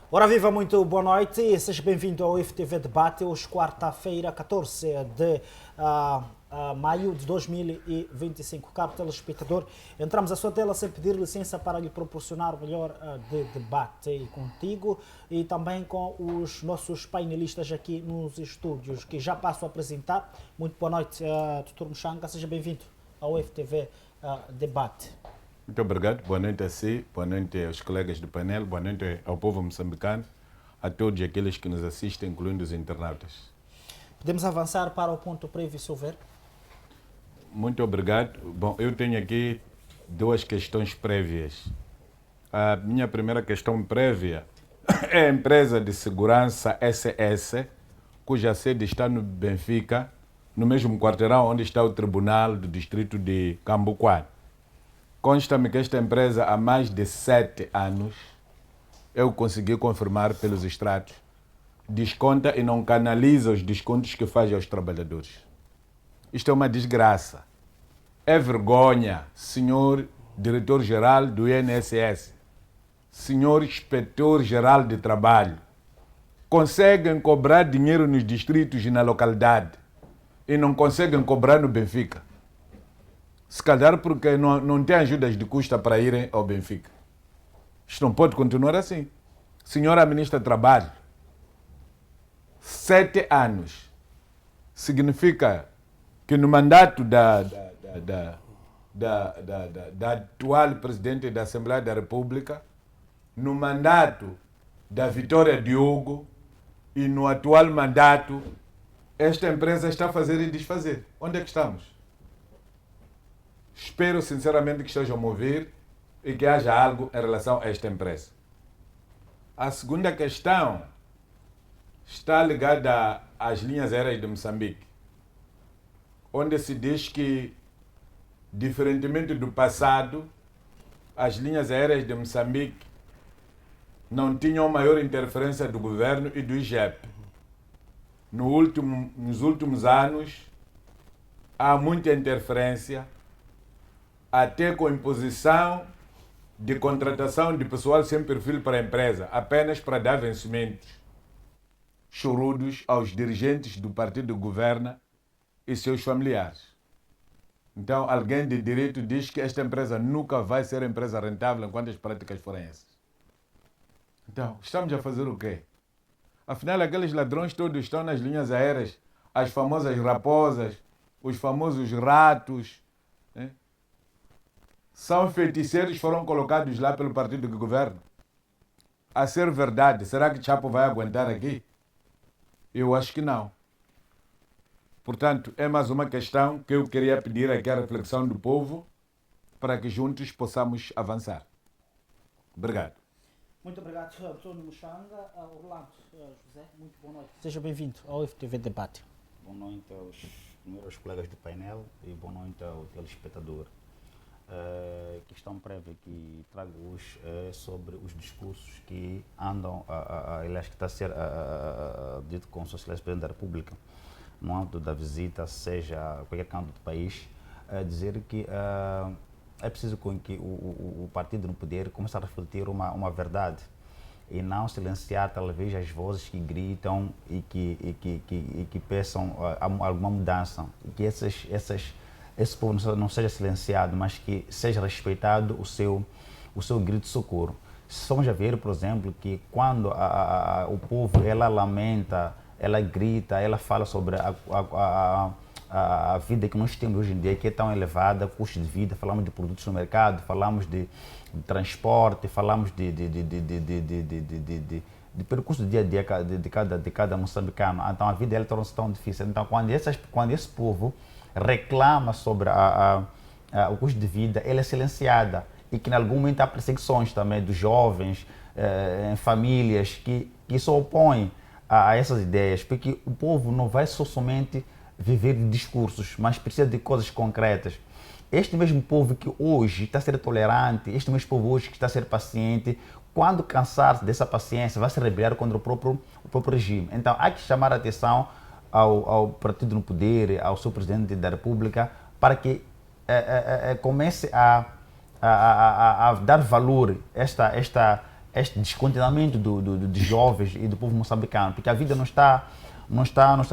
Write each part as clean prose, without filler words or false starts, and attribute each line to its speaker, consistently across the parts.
Speaker 1: Ora viva, muito boa noite e seja bem-vindo ao FTV Debate. Hoje, quarta-feira, 14 de maio de 2025. Caro telespectador, entramos à sua tela sem pedir licença para lhe proporcionar o melhor de debate contigo e também com os nossos painelistas aqui nos estúdios, que já passo a apresentar. Muito boa noite, Dr. Muxanga, seja bem-vindo ao FTV Debate.
Speaker 2: Muito obrigado, boa noite a si, boa noite aos colegas do painel, boa noite ao povo moçambicano, a todos aqueles que nos assistem, incluindo os internautas.
Speaker 1: Podemos avançar para o ponto prévio, se houver?
Speaker 2: Muito obrigado. Bom, eu tenho aqui duas questões prévias. A minha primeira questão prévia é a empresa de segurança SS, cuja sede está no Benfica, no mesmo quarteirão onde está o Tribunal do Distrito de Cambuquara. Consta-me que esta empresa, há mais de 7 anos, eu consegui confirmar pelos extratos, desconta e não canaliza os descontos que faz aos trabalhadores. Isto é uma desgraça. É vergonha, senhor diretor-geral do INSS, senhor inspetor-geral de trabalho. Conseguem cobrar dinheiro nos distritos e na localidade e não conseguem cobrar no Benfica. Se calhar porque não tem ajudas de custa para irem ao Benfica. Isto não pode continuar assim. Senhora Ministra do Trabalho, 7 anos significa que no mandato da atual Presidente da Assembleia da República, no mandato da Vitória Diogo e no atual mandato, esta empresa está a fazer e desfazer. Onde é que estamos? Espero sinceramente que estejam a ouvir e que haja algo em relação a esta empresa. A segunda questão está ligada às linhas aéreas de Moçambique, onde se diz que, diferentemente do passado, as linhas aéreas de Moçambique não tinham maior interferência do governo e do IGEP. Nos últimos anos, há muita interferência, até com imposição de contratação de pessoal sem perfil para a empresa, apenas para dar vencimentos chorudos aos dirigentes do partido que governa e seus familiares. Então, alguém de direito diz que esta empresa nunca vai ser empresa rentável enquanto as práticas forem essas. Então, estamos a fazer o quê? Afinal, aqueles ladrões todos estão nas linhas aéreas, as famosas raposas, os famosos ratos, né? São feiticeiros que foram colocados lá pelo partido que governa. A ser verdade, será que Chapo vai aguentar aqui? Eu acho que não. Portanto, é mais uma questão que eu queria pedir aqui a reflexão do povo para que juntos possamos avançar. Obrigado.
Speaker 1: Muito obrigado, Antônio Muxanga. Orlando José, muito boa noite. Seja bem-vindo ao FTV Debate.
Speaker 3: Boa noite aos colegas do painel e boa noite ao telespectador. Questão prévia que trago hoje é sobre os discursos que andam, aliás, que está a ser dito com o Socialista Presidente da República no âmbito da visita, seja a qualquer canto do país, dizer que é preciso que o partido no poder comece a refletir uma verdade e não silenciar talvez as vozes que gritam e que peçam alguma mudança, e que esse povo não seja silenciado, mas que seja respeitado o seu grito de socorro. Estamos a ver, por exemplo, que quando o povo ela lamenta, ela grita, ela fala sobre a vida que nós temos hoje em dia, que é tão elevada, custo de vida, falamos de produtos no mercado, falamos de transporte, falamos de percurso do dia a dia de cada moçambicano. Então a vida ela torna-se tão difícil. Então quando esse povo reclama sobre o custo de vida, ela é silenciada, e que em algum momento há perseguições também dos jovens, em famílias que se opõem a essas ideias, porque o povo não vai somente viver de discursos, mas precisa de coisas concretas. Este mesmo povo que hoje está a ser tolerante, este mesmo povo hoje que está a ser paciente, quando cansar dessa paciência, vai se rebelar contra o próprio regime. Então há que chamar a atenção ao partido no poder, ao seu Presidente da República, para que comece a dar valor a este descontentamento dos jovens e do povo moçambicano, porque a vida não está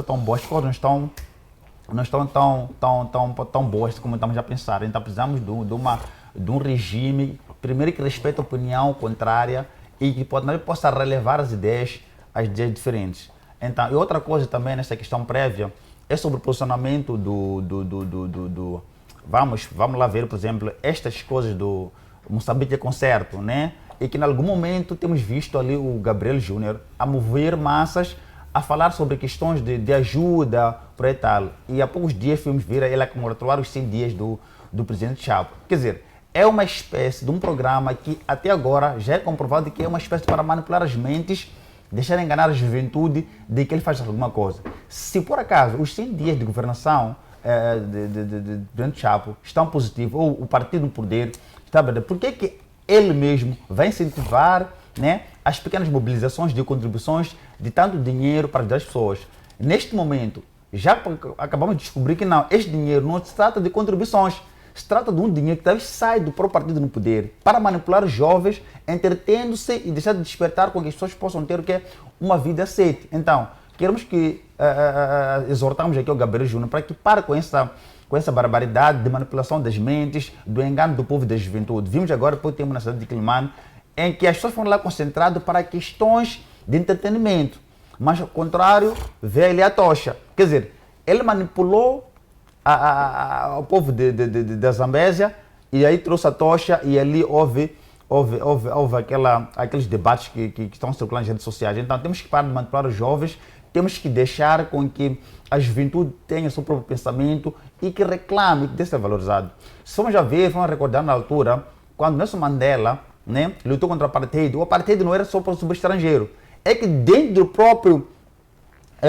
Speaker 3: tão boa, as coisas não estão tão boas como estamos a pensar. Então precisamos de um regime, primeiro, que respeite a opinião contrária e que também possa relevar as ideias diferentes. Então, e outra coisa também nessa questão prévia é sobre o posicionamento vamos lá ver, por exemplo, estas coisas do Moçambique Concerto, né? E que em algum momento temos visto ali o Gabriel Júnior a mover massas, a falar sobre questões de ajuda para e tal. E há poucos dias fomos ver ele a comemorar os 100 dias do presidente Chapo. Quer dizer, é uma espécie de um programa que até agora já é comprovado que é uma espécie para manipular as mentes, deixar enganar a juventude de que ele faz alguma coisa. Se por acaso os 100 dias de governação de presidente Chapo estão positivos, ou o partido no poder está bem, por que ele mesmo vai incentivar, né, as pequenas mobilizações de contribuições de tanto dinheiro para ajudar as pessoas? Neste momento, já acabamos de descobrir que não, este dinheiro não se trata de contribuições, se trata de um dinheiro que sai do próprio partido no poder para manipular os jovens, entretendo-se e deixar de despertar com que as pessoas possam ter o que é uma vida aceite. Então, queremos que exortamos aqui o Gabriel Júnior para que pare com essa barbaridade de manipulação das mentes, do engano do povo e da juventude. Vimos agora, por tempo, na cidade de Quelimane, em que as pessoas foram lá concentradas para questões de entretenimento, mas ao contrário, veio ali a tocha. Quer dizer, ele manipulou o povo da Zambésia e aí trouxe a tocha, e ali houve aqueles debates que estão circulando nas redes sociais. Então temos que parar de manipular os jovens, temos que deixar com que a juventude tenha o seu próprio pensamento e que reclame que deve ser valorizado. Se vamos vamos recordar na altura, quando Nelson Mandela, né, lutou contra o apartheid não era só para o estrangeiro, é que dentro do próprio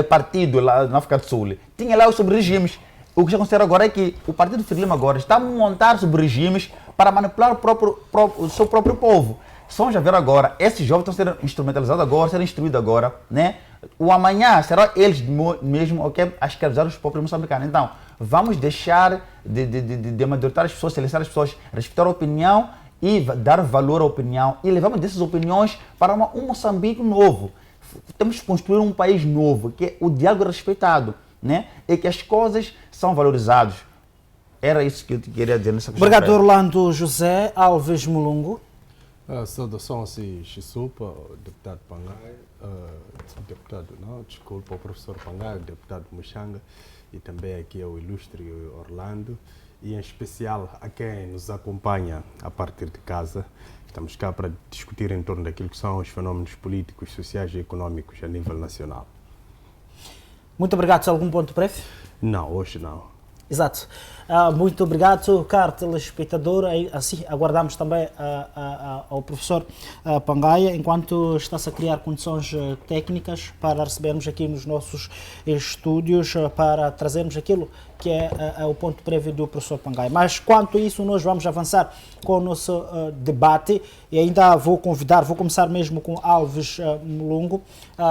Speaker 3: partido lá na África do Sul, tinha lá os sobre-regimes. O que já considero agora é que o Partido Frelimo agora está a montar sobre-regimes para manipular o seu próprio povo. Só já ver agora, esses jovens estão sendo instrumentalizados agora, sendo instruídos agora, né? O amanhã será eles mesmo a escravizar os próprios moçambicanos. Então, vamos deixar de amedrontar as pessoas, silenciar as pessoas, respeitar a opinião e dar valor à opinião. E levamos dessas opiniões para um Moçambique novo. Temos que construir um país novo, que é o diálogo respeitado, né? E que as coisas são valorizadas. Era isso que eu queria dizer nessa questão.
Speaker 1: Obrigado, Orlando José Alves Mulungu.
Speaker 4: Saudação a Xisupa, deputado Pangai, o professor Pangai, o deputado Muxanga, e também aqui ao ilustre Orlando, e em especial a quem nos acompanha a partir de casa. Estamos cá para discutir em torno daquilo que são os fenómenos políticos, sociais e económicos a nível nacional.
Speaker 1: Muito obrigado. Algum ponto breve?
Speaker 4: Não, hoje não.
Speaker 1: Exato. Muito obrigado, caro telespectador. Assim, aguardamos também ao professor Pangaia, enquanto está-se a criar condições técnicas para recebermos aqui nos nossos estúdios, para trazermos aquilo que é o ponto prévio do professor Pangaia. Mas, quanto a isso, nós vamos avançar com o nosso debate e ainda vou começar mesmo com Alves Mulungu,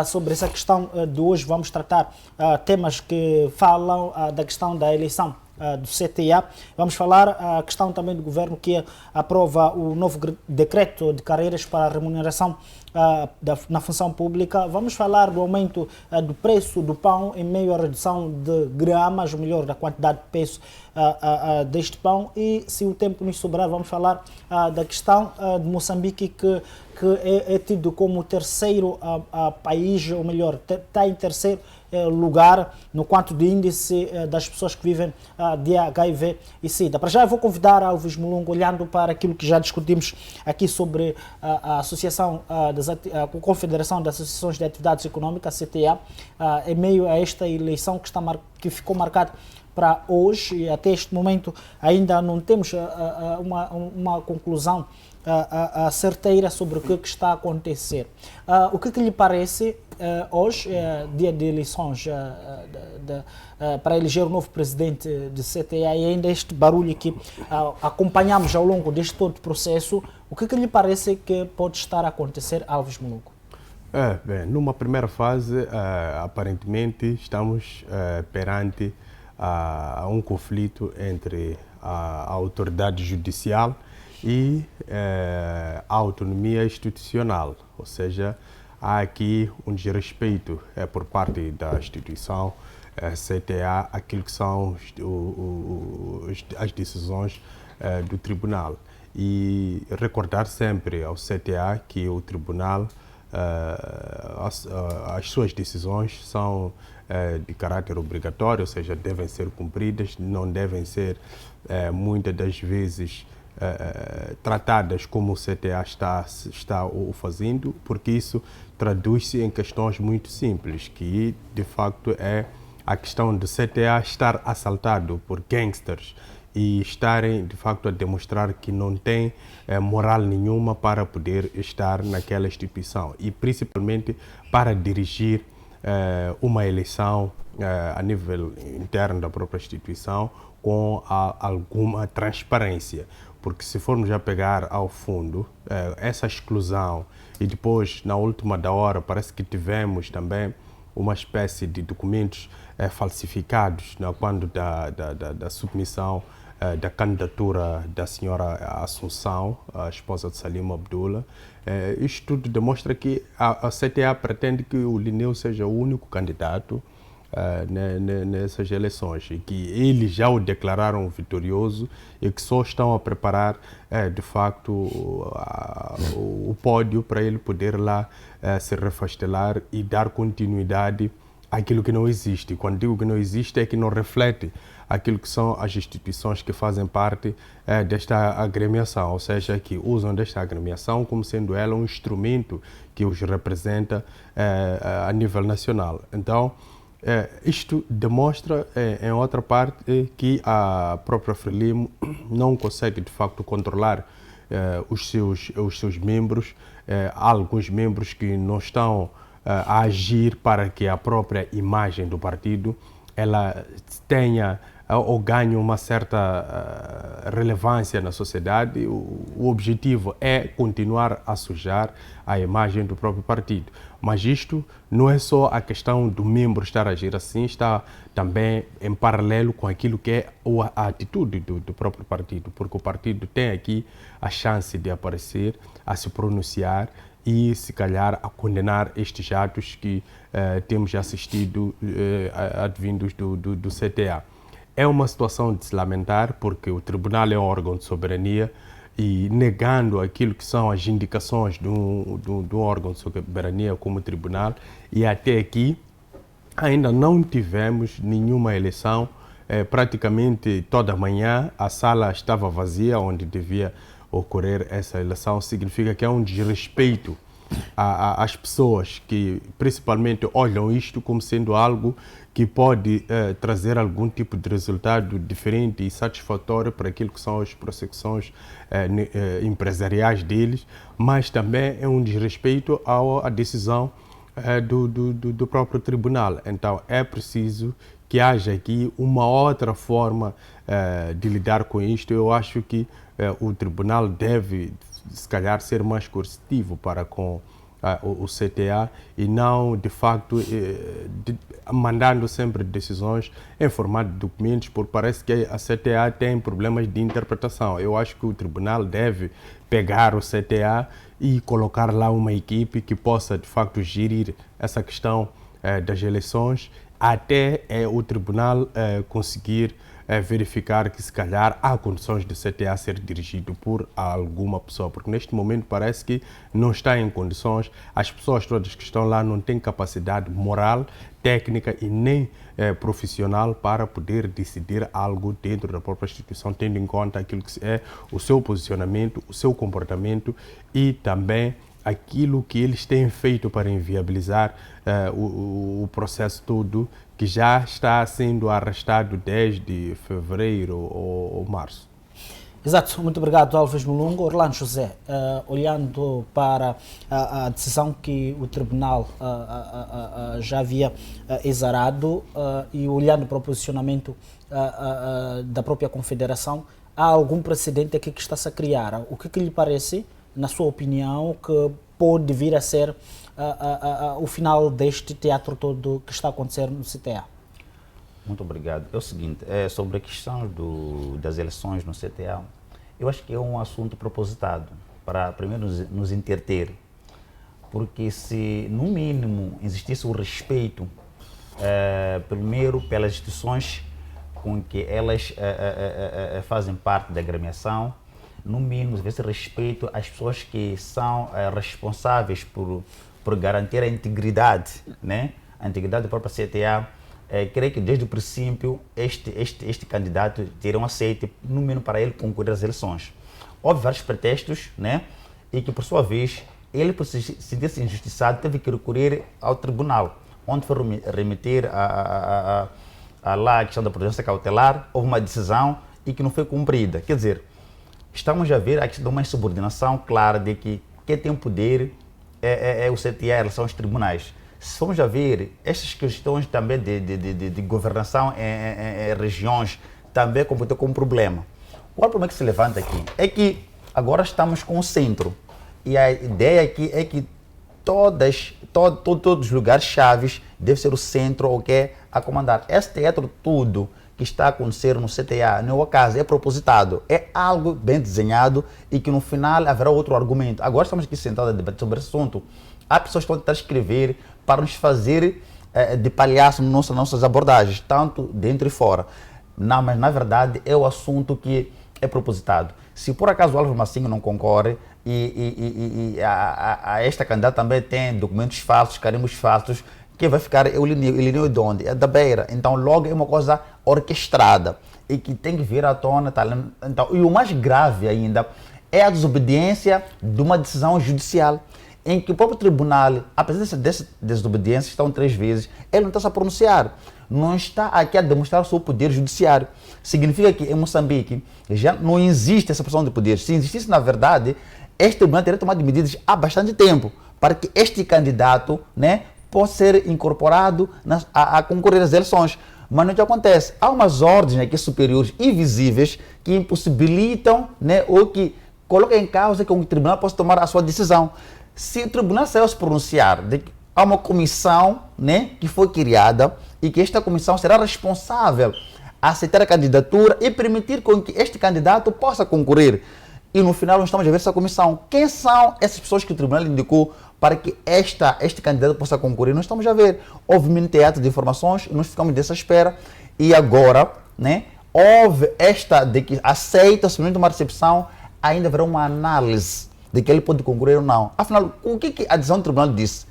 Speaker 1: sobre essa questão de hoje. Vamos tratar temas que falam da questão da eleição do CTA. Vamos falar a questão também do governo que aprova o novo decreto de carreiras para a remuneração na função pública. Vamos falar do aumento do preço do pão em meio à redução de gramas, ou melhor, da quantidade de peso deste pão. E, se o tempo nos sobrar, vamos falar da questão de Moçambique, que é tido como o terceiro país, ou melhor, está em terceiro lugar no quanto de índice das pessoas que vivem de HIV e SIDA. Para já eu vou convidar Alves Mulungu, olhando para aquilo que já discutimos aqui sobre a Associação, a Confederação das Associações de Atividades Econômicas, CTA, em meio a esta eleição que ficou marcada para hoje, e até este momento ainda não temos uma conclusão certeira sobre o que está a acontecer. O que lhe parece hoje, dia de eleições para eleger o novo presidente de CTA, e ainda este barulho que acompanhamos ao longo deste todo o processo, o que lhe parece que pode estar a acontecer, Alves Mulungu?
Speaker 4: Bem, numa primeira fase, aparentemente, estamos perante a um conflito entre a autoridade judicial e a autonomia institucional, ou seja, há aqui um desrespeito por parte da instituição CTA aquilo que são as decisões do tribunal. E recordar sempre ao CTA que o tribunal, as suas decisões são de caráter obrigatório, ou seja, devem ser cumpridas, não devem ser muitas das vezes tratadas como o CTA está o fazendo, porque isso traduz-se em questões muito simples, que de facto é a questão do CTA estar assaltado por gangsters e estarem de facto a demonstrar que não tem moral nenhuma para poder estar naquela instituição e principalmente para dirigir uma eleição a nível interno da própria instituição com alguma transparência. Porque se formos a pegar ao fundo essa exclusão e depois, na última da hora, parece que tivemos também uma espécie de documentos falsificados quando da submissão da candidatura da senhora Assunção, a esposa de Salim Abdullah. Isto tudo demonstra que a CTA pretende que o Linneu seja o único candidato nessas eleições e que eles já o declararam vitorioso e que só estão a preparar de facto o pódio para ele poder lá se refastelar e dar continuidade àquilo que não existe. Quando digo que não existe é que não reflete aquilo que são as instituições que fazem parte desta agremiação, ou seja, que usam desta agremiação como sendo ela um instrumento que os representa a nível nacional. Então, isto demonstra, em outra parte, que a própria Frelimo não consegue, de facto, controlar os seus membros. Há alguns membros que não estão a agir para que a própria imagem do partido ela tenha ou ganhe uma certa relevância na sociedade. O objetivo é continuar a sujar a imagem do próprio partido. Mas isto não é só a questão do membro estar a agir assim, está também em paralelo com aquilo que é a atitude do próprio partido, porque o partido tem aqui a chance de aparecer, a se pronunciar e, se calhar, a condenar estes atos que temos assistido advindos do CTA. É uma situação de se lamentar, porque o tribunal é um órgão de soberania e negando aquilo que são as indicações do órgão de soberania como tribunal, e até aqui ainda não tivemos nenhuma eleição. Praticamente toda manhã a sala estava vazia onde devia ocorrer essa eleição. Significa que é um desrespeito às pessoas que principalmente olham isto como sendo algo que pode trazer algum tipo de resultado diferente e satisfatório para aquilo que são as prossecuções empresariais deles, mas também é um desrespeito à decisão do próprio tribunal. Então é preciso que haja aqui uma outra forma de lidar com isto. Eu acho que o tribunal deve, se calhar, ser mais coercitivo para com o CTA e não, de facto, mandando sempre decisões em formato de documentos, porque parece que a CTA tem problemas de interpretação. Eu acho que o tribunal deve pegar o CTA e colocar lá uma equipe que possa, de facto, gerir essa questão das eleições até o tribunal conseguir verificar que, se calhar, há condições de CTA ser dirigido por alguma pessoa, porque neste momento parece que não está em condições. As pessoas todas que estão lá não têm capacidade moral, técnica e nem profissional para poder decidir algo dentro da própria instituição, tendo em conta aquilo que é o seu posicionamento, o seu comportamento e também aquilo que eles têm feito para inviabilizar o processo todo, que já está sendo arrastado desde fevereiro ou março.
Speaker 1: Exato, muito obrigado, Alves Mulungo. Orlando José, olhando para a decisão que o tribunal já havia exarado e olhando para o posicionamento da própria confederação, há algum precedente aqui que está-se a criar? O que lhe parece, na sua opinião, que pode vir a ser o final deste teatro todo que está a acontecer no CTA? Muito
Speaker 3: obrigado. É o seguinte, sobre a questão das eleições no CTA, Eu acho que é um assunto propositado para primeiro nos entreter, porque se no mínimo existisse o respeito primeiro pelas instituições com que elas fazem parte da agremiação, no mínimo esse respeito às pessoas que são responsáveis por garantir a integridade, né? A integridade da própria CTA. Creio que desde o princípio este candidato teria um aceite, no mínimo para ele concorrer às eleições. Houve vários pretextos, né? E que por sua vez ele, por se sentir-se injustiçado, teve que recorrer ao tribunal, onde foi remeter a lá a questão da prudência cautelar. Houve uma decisão e que não foi cumprida. Quer dizer, estamos a ver a questão de uma insubordinação clara de que quem tem poder é o CTA em relação aos tribunais. Se formos a ver, estas questões também de governação em regiões também computam como problema. Qual é o problema que se levanta aqui? É que agora estamos com o centro e a ideia aqui é que todos os lugares chaves devem ser o centro a comandar. Esse teatro tudo que está a acontecer no CTA, não é o acaso, é propositado, é algo bem desenhado e que no final haverá outro argumento. Agora estamos aqui sentados a debater sobre esse assunto. Há pessoas que estão a tentar escrever para nos fazer de palhaço nas nossas abordagens, tanto dentro e fora. Não, mas na verdade é o assunto que é propositado. Se por acaso o Álvaro Massinho não concorre e a esta candidata também tem documentos falsos, carimbos falsos, quem vai ficar é o Ilineu de onde? É da Beira. Então logo é uma coisa orquestrada e que tem que vir à tona. Tá? Então, e o mais grave ainda é a desobediência de uma decisão judicial, em que o próprio tribunal, apesar dessa desobediência, estão 3 vezes, ele não está a se pronunciar. Não está aqui a demonstrar o seu poder judiciário. Significa que em Moçambique já não existe essa porção de poder. Se existisse, na verdade, este tribunal teria tomado medidas há bastante tempo para que este candidato, né, possa ser incorporado a concorrer às eleições. Mas não é o que acontece. Há umas ordens aqui superiores e visíveis que impossibilitam, né, ou que colocam em causa que o tribunal possa tomar a sua decisão. Se o tribunal saiu a se pronunciar, há uma comissão, né, que foi criada e que esta comissão será responsável a aceitar a candidatura e permitir com que este candidato possa concorrer. E no final nós estamos a ver essa comissão. Quem são essas pessoas que o tribunal indicou para que este candidato possa concorrer? Nós estamos a ver. Houve um teatro de informações, nós ficamos dessa espera e agora, né, houve esta de que aceita simplesmente uma recepção, ainda haverá uma análise de que ele pode concorrer ou não. Afinal, o que a decisão do tribunal disse?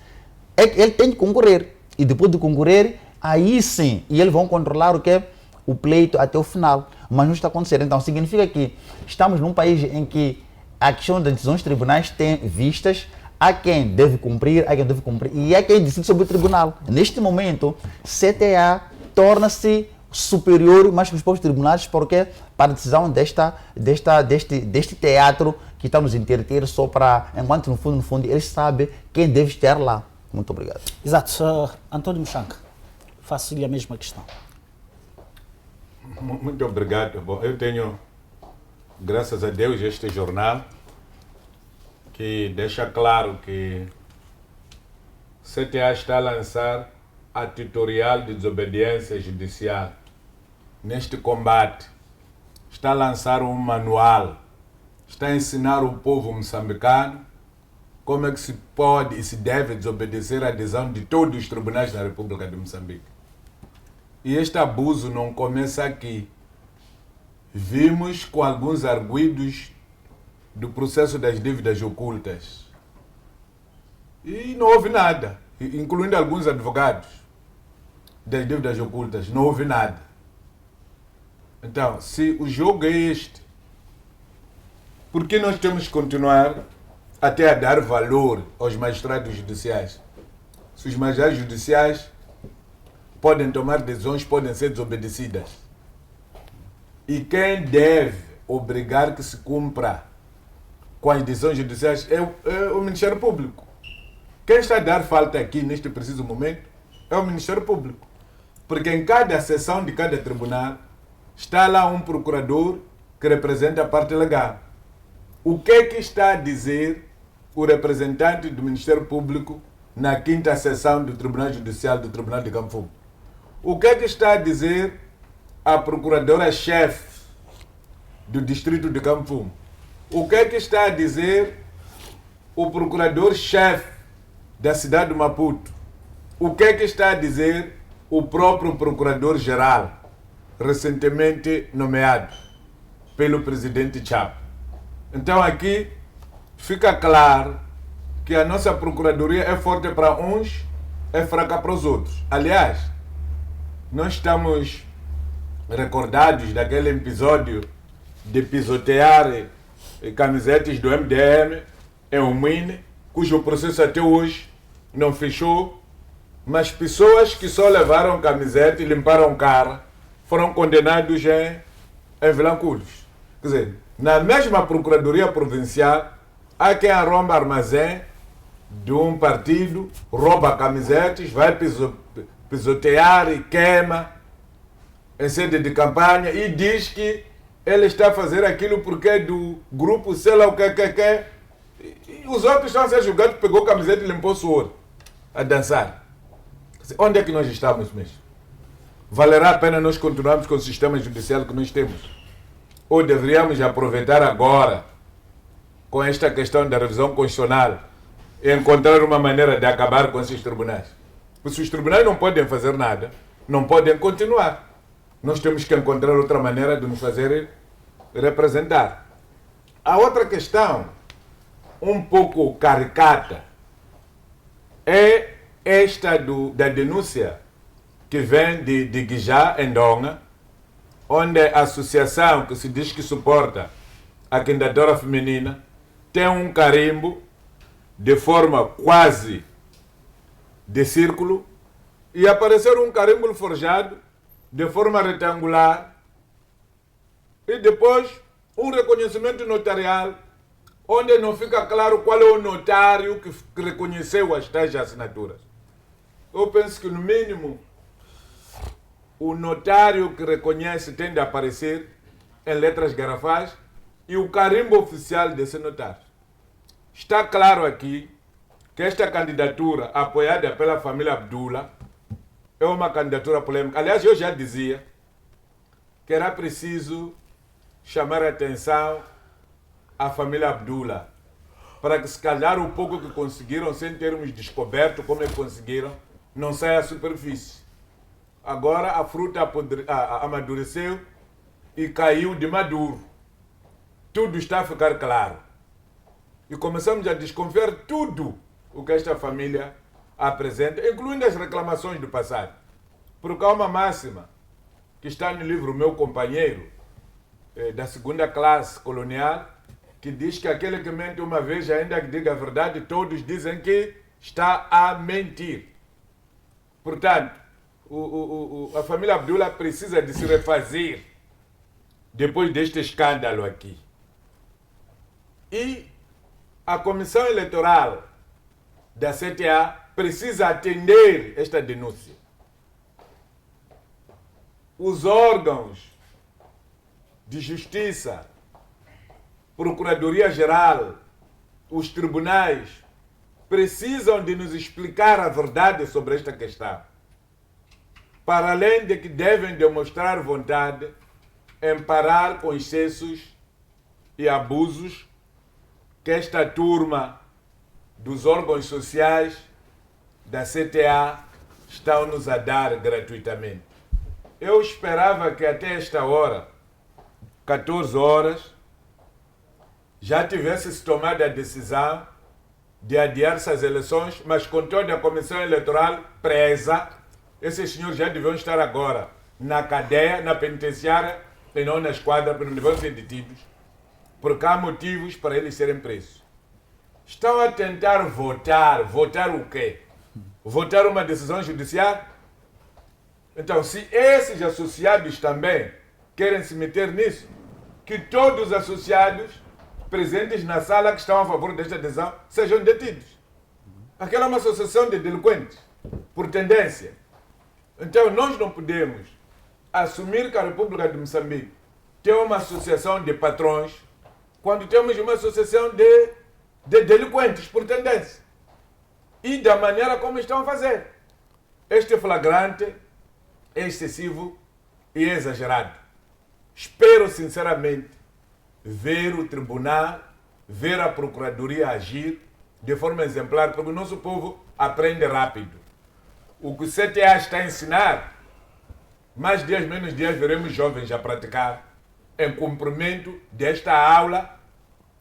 Speaker 3: É que ele tem que concorrer. E depois de concorrer, aí sim, e eles vão controlar o pleito até o final. Mas não está acontecendo. Então, significa que estamos num país em que a questão das decisões dos tribunais tem vistas, há quem deve cumprir, há quem deve cumprir, e há quem decide sobre o tribunal. Neste momento, CTA torna-se superior mais que os próprios tribunais, porque para a decisão deste teatro que estamos a interter só para, enquanto no fundo, eles sabem quem deve estar lá. Muito obrigado.
Speaker 1: Exato. António Muxanga, faço-lhe a mesma questão.
Speaker 2: Muito obrigado. Bom, eu tenho, graças a Deus, este jornal que deixa claro que CTA está a lançar a tutorial de desobediência judicial. Neste combate, está a lançar um manual, está a ensinar o povo moçambicano como é que se pode e se deve desobedecer à decisão de todos os tribunais da República de Moçambique. E este abuso não começa aqui. Vimos com alguns arguidos do processo das dívidas ocultas. E não houve nada, incluindo alguns advogados das dívidas ocultas, não houve nada. Então, se o jogo é este, por que nós temos que continuar até a dar valor aos magistrados judiciais? Se os magistrados judiciais podem tomar decisões, podem ser desobedecidas. E quem deve obrigar que se cumpra com as decisões judiciais é o Ministério Público. Quem está a dar falta aqui, neste preciso momento, é o Ministério Público. Porque em cada sessão de cada tribunal está lá um procurador que representa a parte legal. O que é que está a dizer o representante do Ministério Público na 5ª sessão do Tribunal Judicial do Tribunal de Campo? O que é que está a dizer a procuradora-chefe do Distrito de Campo? O que é que está a dizer o procurador-chefe da cidade de Maputo? O que é que está a dizer o próprio procurador-geral, recentemente nomeado pelo presidente Chap? Então aqui fica claro que a nossa procuradoria é forte para uns, é fraca para os outros. Aliás, nós estamos recordados daquele episódio de pisotear camisetas do MDM em Umine, cujo processo até hoje não fechou, mas pessoas que só levaram camiseta e limparam cara foram condenados em Vilanculos. Quer dizer, na mesma Procuradoria Provincial, há quem arromba armazém de um partido, rouba camisetas, vai pisotear e queima em sede de campanha e diz que ele está a fazer aquilo porque é do grupo, sei lá o que. E os outros estão a ser julgados, pegou camiseta e limpou suor a dançar. Onde é que nós estamos mesmo? Valerá a pena nós continuarmos com o sistema judicial que nós temos? Ou deveríamos aproveitar agora, com esta questão da revisão constitucional, e encontrar uma maneira de acabar com esses tribunais? Porque se os tribunais não podem fazer nada, não podem continuar. Nós temos que encontrar outra maneira de nos fazer representar. A outra questão, um pouco caricata, é esta da denúncia que vem de Guijá, em Donga, onde a associação que se diz que suporta a candidatura feminina tem um carimbo de forma quase de círculo e aparecer um carimbo forjado de forma retangular e depois um reconhecimento notarial onde não fica claro qual é o notário que reconheceu as tais assinaturas. Eu penso que, no mínimo, o notário que reconhece tem de aparecer em letras garrafais e o carimbo oficial desse notário. Está claro aqui que esta candidatura, apoiada pela família Abdullah, é uma candidatura polêmica. Aliás, eu já dizia que era preciso chamar a atenção à família Abdullah para que, se calhar, o pouco que conseguiram, sem termos descoberto como é que conseguiram, não saia à superfície. Agora a fruta amadureceu e caiu de maduro. Tudo está a ficar claro. E começamos a desconfiar tudo o que esta família apresenta, incluindo as reclamações do passado. Porque há uma máxima que está no livro Meu Companheiro, da segunda classe colonial, que diz que aquele que mente uma vez, ainda que diga a verdade, todos dizem que está a mentir. Portanto, a família Abdullah precisa de se refazer depois deste escândalo aqui. E a Comissão Eleitoral da CTA precisa atender esta denúncia. Os órgãos de justiça, Procuradoria-Geral, os tribunais, precisam de nos explicar a verdade sobre esta questão. Para além de que devem demonstrar vontade em parar com excessos e abusos que esta turma dos órgãos sociais da CTA estão-nos a dar gratuitamente. Eu esperava que até esta hora, 14 horas, já tivesse-se tomado a decisão de adiar essas eleições, mas com toda a Comissão Eleitoral presa, esses senhores já deviam estar agora na cadeia, na penitenciária e não na esquadra, porque não deviam ser detidos, porque há motivos para eles serem presos. Estão a tentar votar. Votar o quê? Votar uma decisão judicial? Então, se esses associados também querem se meter nisso, que todos os associados presentes na sala que estão a favor desta decisão sejam detidos. Aquela é uma associação de delinquentes, por tendência. Então, nós não podemos assumir que a República de Moçambique tem uma associação de patrões quando temos uma associação de delinquentes, por tendência. E da maneira como estão a fazer. Este flagrante é excessivo e exagerado. Espero, sinceramente, ver o tribunal, ver a procuradoria agir de forma exemplar, porque o nosso povo aprende rápido. O que o CTA está a ensinar, mais dias, menos dias, veremos jovens a praticar em cumprimento desta aula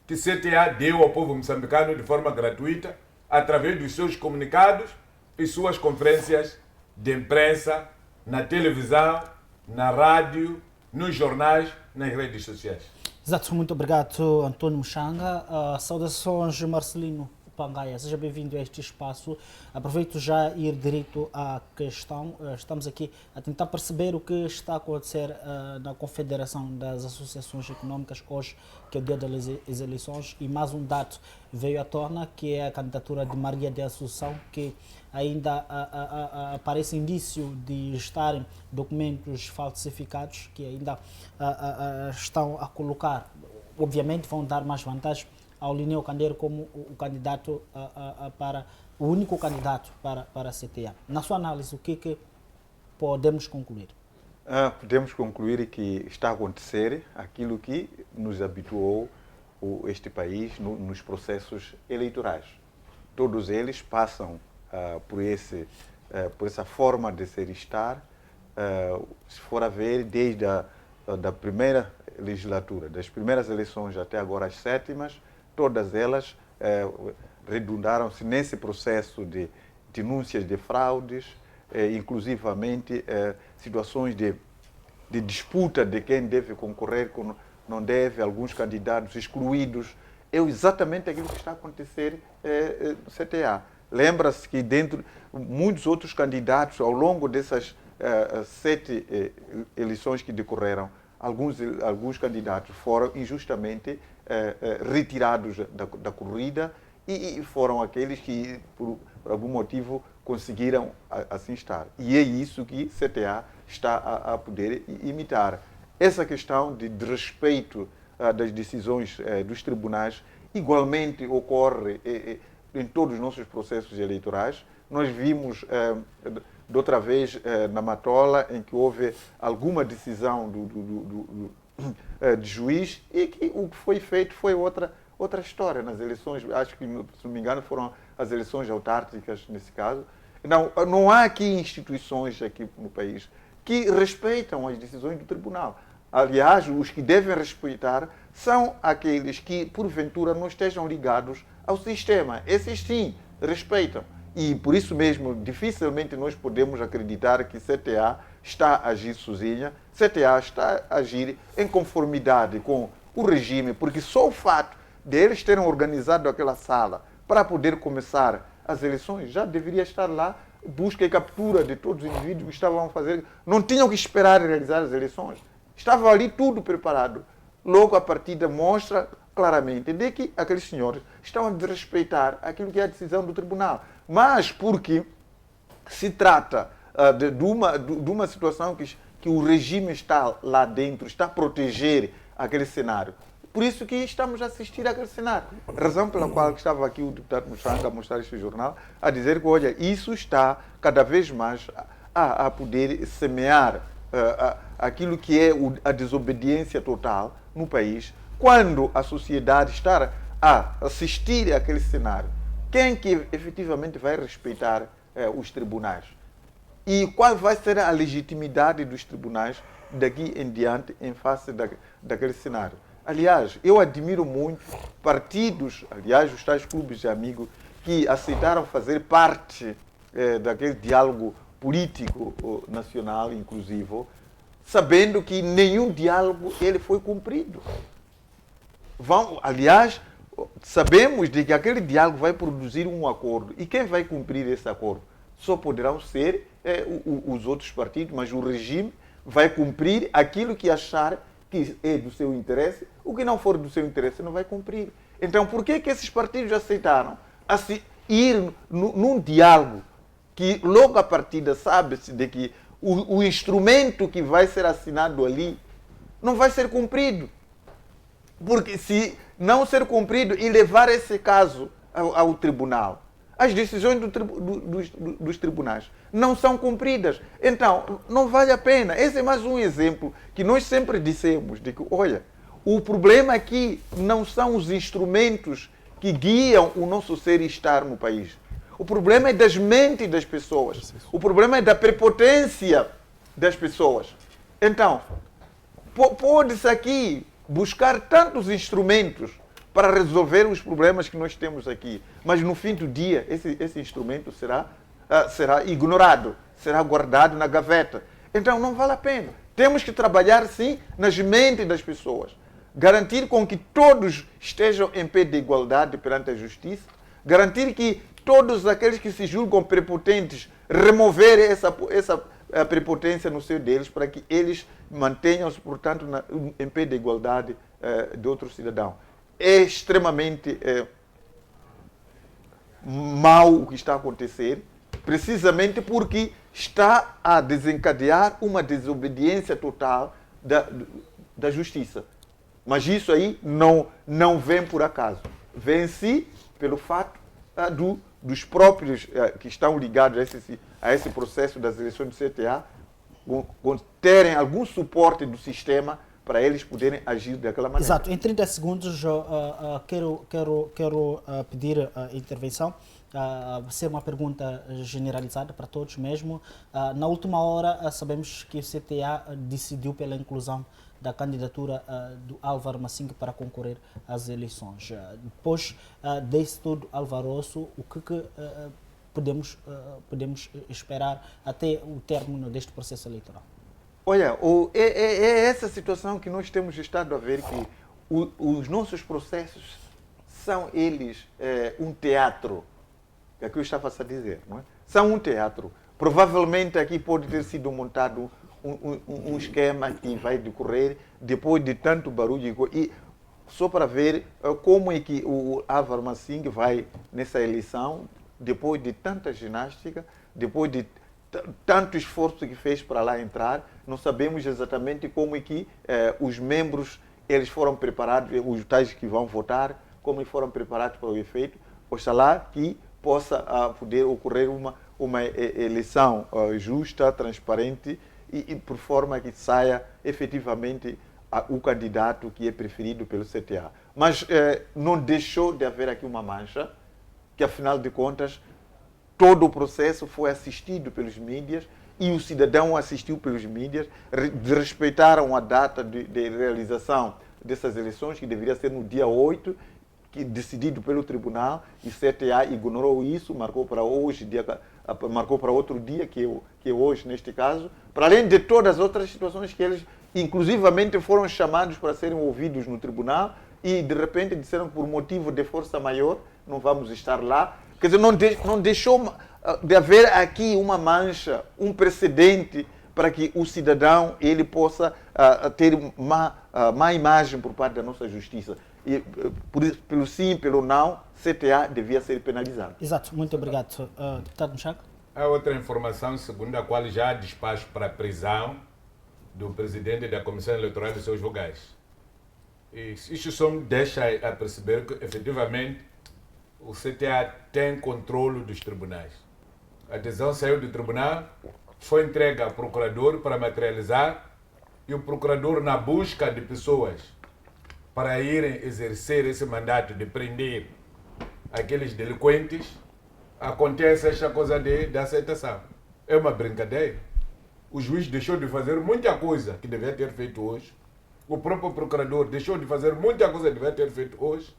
Speaker 2: que o CTA deu ao povo moçambicano de forma gratuita, através dos seus comunicados e suas conferências de imprensa, na televisão, na rádio, nos jornais, nas redes sociais.
Speaker 1: Exato, muito obrigado, Antônio Mushanga. Saudações, Marcelino Pangaia. Seja bem-vindo a este espaço. Aproveito já ir direto à questão. Estamos aqui a tentar perceber o que está a acontecer na Confederação das Associações Econômicas hoje, que é o dia das eleições, e mais um dado veio à tona, que é a candidatura de Maria de Assunção, que ainda aparece indício de estarem documentos falsificados, que ainda estão a colocar, obviamente vão dar mais vantagem ao Lineu Candeiro como o candidato para o único candidato para a CTA. Na sua análise, o que podemos concluir?
Speaker 5: Podemos concluir que está a acontecer aquilo que nos habituou este país nos processos eleitorais. Todos eles passam por essa forma de ser e estar, se for a ver desde da primeira legislatura, das primeiras eleições até agora as sétimas, todas elas redundaram-se nesse processo de denúncias de fraudes, inclusivamente situações de disputa de quem deve concorrer, com não deve, alguns candidatos excluídos. É exatamente aquilo que está a acontecer no CTA. Lembra-se que dentro muitos outros candidatos, ao longo dessas 7 eleições que decorreram, alguns candidatos foram injustamente retirados da corrida e foram aqueles que, por algum motivo, conseguiram assim estar. E é isso que CTA está a poder imitar. Essa questão de respeito das decisões dos tribunais igualmente ocorre em todos os nossos processos eleitorais. Nós vimos de outra vez na Matola, em que houve alguma decisão de juiz e que o que foi feito foi outra história nas eleições. Acho que, se não me engano, foram as eleições autárquicas nesse caso. Não há aqui instituições aqui no país que respeitam as decisões do tribunal. Aliás, os que devem respeitar são aqueles que, porventura, não estejam ligados ao sistema. Esses sim respeitam. E, por isso mesmo, dificilmente nós podemos acreditar que CTA está a agir sozinha. CTA está a agir em conformidade com o regime, porque só o fato de eles terem organizado aquela sala para poder começar as eleições já deveria estar lá, busca e captura de todos os indivíduos que estavam a fazer. Não tinham que esperar realizar as eleições. Estava ali tudo preparado. Logo, a partida mostra claramente de que aqueles senhores estão a desrespeitar aquilo que é a decisão do tribunal. Mas porque se trata de uma situação que o regime está lá dentro, está a proteger aquele cenário. Por isso que estamos a assistir àquele cenário. Razão pela qual estava aqui o deputado Mushanga a mostrar este jornal, a dizer que, olha, isso está cada vez mais a poder semear aquilo que é a desobediência total no país, quando a sociedade está a assistir àquele cenário. Quem que efetivamente vai respeitar os tribunais? E qual vai ser a legitimidade dos tribunais daqui em diante em face daquele cenário? Aliás, eu admiro muito partidos, aliás, os tais clubes de amigos, que aceitaram fazer parte daquele diálogo político nacional inclusivo, sabendo que nenhum diálogo ele foi cumprido. Aliás, sabemos de que aquele diálogo vai produzir um acordo. E quem vai cumprir esse acordo? Só poderão ser os outros partidos, mas o regime vai cumprir aquilo que achar que é do seu interesse. O que não for do seu interesse não vai cumprir. Então, por que esses partidos aceitaram ir num diálogo que logo a partida sabe-se de que o instrumento que vai ser assinado ali não vai ser cumprido? Porque se não ser cumprido e levar esse caso ao tribunal, as decisões dos tribunais não são cumpridas. Então, não vale a pena. Esse é mais um exemplo que nós sempre dissemos, de que, olha, O problema aqui não são os instrumentos que guiam o nosso ser e estar no país. O problema é das mentes das pessoas. O problema é da prepotência das pessoas. Então, pode-se aqui buscar tantos instrumentos para resolver os problemas que nós temos aqui, mas no fim do dia esse instrumento será ignorado, será guardado na gaveta. Então não vale a pena. Temos que trabalhar sim nas mentes das pessoas, garantir com que todos estejam em pé de igualdade perante a justiça, garantir que todos aqueles que se julgam prepotentes removerem essa prepotência no seio deles, para que eles mantenham-se, portanto, em pé de igualdade de outro cidadão. É extremamente mau o que está a acontecer, precisamente porque está a desencadear uma desobediência total da justiça. Mas isso aí não vem por acaso. Vem sim pelo fato dos próprios que estão ligados a esse processo das eleições do CTA terem algum suporte do sistema para eles poderem agir daquela maneira.
Speaker 1: Exato. Em 30 segundos quero pedir a intervenção. Vai ser uma pergunta generalizada para todos mesmo. Na última hora sabemos que o CTA decidiu pela inclusão da candidatura do Álvaro Massinga para concorrer às eleições. Depois desse tudo alvoroço, o que podemos esperar até o término deste processo eleitoral?
Speaker 5: Olha, é essa situação que nós temos estado a ver, que os nossos processos são eles um teatro, é o que eu estava a dizer, não é? São um teatro. Provavelmente aqui pode ter sido montado um esquema que vai decorrer depois de tanto barulho e só para ver como é que o Álvaro Massinga vai nessa eleição, depois de tanta ginástica, depois de tanto esforço que fez para lá entrar. Não sabemos exatamente como é que os membros eles foram preparados, os tais que vão votar, como eles foram preparados para o efeito. Oxalá que possa poder ocorrer uma eleição justa, transparente e por forma que saia efetivamente o candidato que é preferido pelo CTA. Mas não deixou de haver aqui uma mancha, que afinal de contas todo o processo foi assistido pelos mídias e o cidadão assistiu pelos mídias, respeitaram a data de realização dessas eleições, que deveria ser no dia 8, que decidido pelo tribunal, e o CTA ignorou isso, marcou para hoje, marcou para outro dia, que é hoje neste caso, para além de todas as outras situações que eles inclusivamente foram chamados para serem ouvidos no tribunal e de repente disseram que por motivo de força maior não vamos estar lá. Quer dizer, não deixou de haver aqui uma mancha, um precedente para que o cidadão ele possa ter má imagem por parte da nossa justiça. E, pelo sim, pelo não, CTA devia ser penalizado.
Speaker 1: Exato, muito obrigado. Deputado Muxanga?
Speaker 2: Há outra informação, segundo a qual já há despacho para a prisão do presidente da Comissão Eleitoral e dos seus vogais. E isso só me deixa a perceber que, efetivamente, o CTA tem controle dos tribunais. A decisão saiu do tribunal, foi entregue ao procurador para materializar, e o procurador, na busca de pessoas para irem exercer esse mandato de prender aqueles delinquentes, acontece esta coisa de aceitação. É uma brincadeira. O juiz deixou de fazer muita coisa que devia ter feito hoje. O próprio procurador deixou de fazer muita coisa que devia ter feito hoje.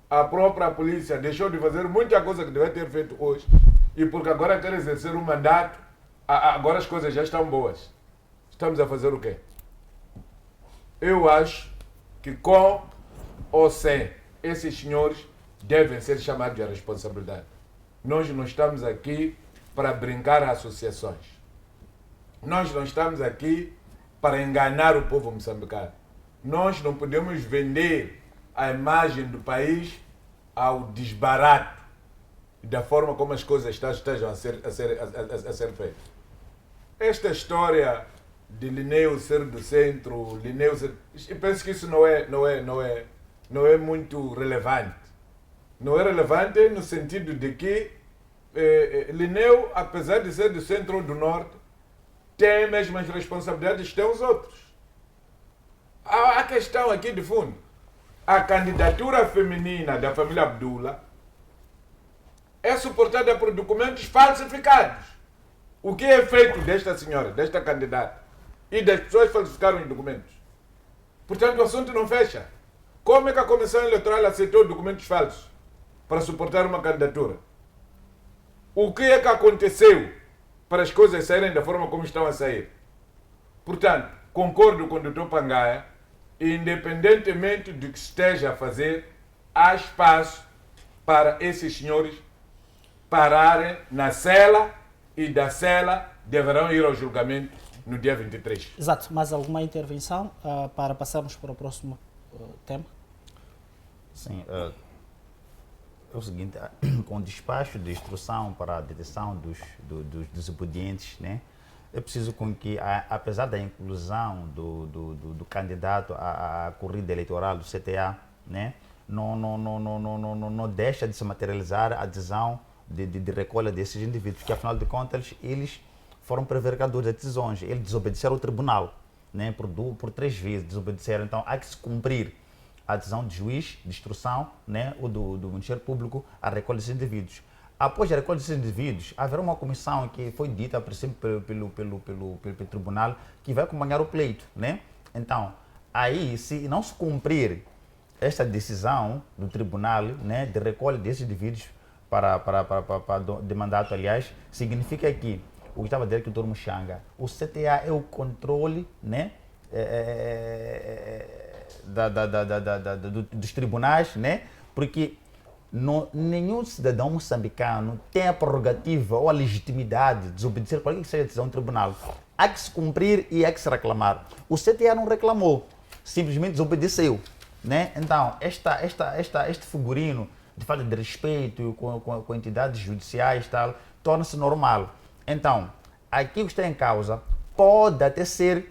Speaker 2: A própria polícia deixou de fazer muita coisa que devia ter feito hoje. E porque agora quer exercer um mandato, agora as coisas já estão boas. Estamos a fazer o quê? Eu acho que com ou sem esses senhores devem ser chamados à responsabilidade. Nós não estamos aqui para brincar a associações. Nós não estamos aqui para enganar o povo moçambicano. Nós não podemos vender a imagem do país ao desbarato da forma como as coisas estejam a ser feitas. Esta história de Linneu ser do centro, Linneu ser... Eu penso que isso não é muito relevante. Não é relevante no sentido de que Linneu, apesar de ser do centro ou do norte, tem as mesmas responsabilidades que têm os outros. A questão aqui de fundo, a candidatura feminina da família Abdullah é suportada por documentos falsificados. O que é feito desta senhora, desta candidata e das pessoas que falsificaram os documentos? Portanto, o assunto não fecha. Como é que a Comissão Eleitoral aceitou documentos falsos para suportar uma candidatura? O que é que aconteceu para as coisas saírem da forma como estão a sair? Portanto, concordo com o Dr. Pangaia, independentemente do que esteja a fazer, há espaço para esses senhores pararem na cela e da cela deverão ir ao julgamento no dia 23.
Speaker 1: Exato. Mais alguma intervenção para passarmos para o próximo tema?
Speaker 3: Sim, é o seguinte, com o despacho de instrução para a detenção dos desobedientes, né, é preciso com que, apesar da inclusão do candidato à corrida eleitoral do CTA, né, não deixa de se materializar a adesão de recolha desses indivíduos, porque afinal de contas eles foram prevaricadores de decisões, eles desobedeceram ao tribunal, né, por 3 vezes desobedeceram, então há que se cumprir a decisão de juiz, de instrução, né, ou do Ministério Público a recolha desses indivíduos. Após a recolha desses indivíduos, haverá uma comissão que foi dita, por exemplo, pelo tribunal, que vai acompanhar o pleito, né? Então, aí, se não se cumprir esta decisão do tribunal, né, de recolha desses indivíduos de mandato, aliás, significa que, o que estava a dizer aqui o Dr. Mushanga, o CTA é o controle, né, dos tribunais, né, porque nenhum cidadão moçambicano tem a prerrogativa ou a legitimidade de desobedecer qualquer que seja a decisão do tribunal. Há que se cumprir e há que se reclamar. O CTA não reclamou, simplesmente desobedeceu, né? Então, este figurino de falta de respeito com entidades judiciais tal, torna-se normal. Então, aqui o que está em causa pode até se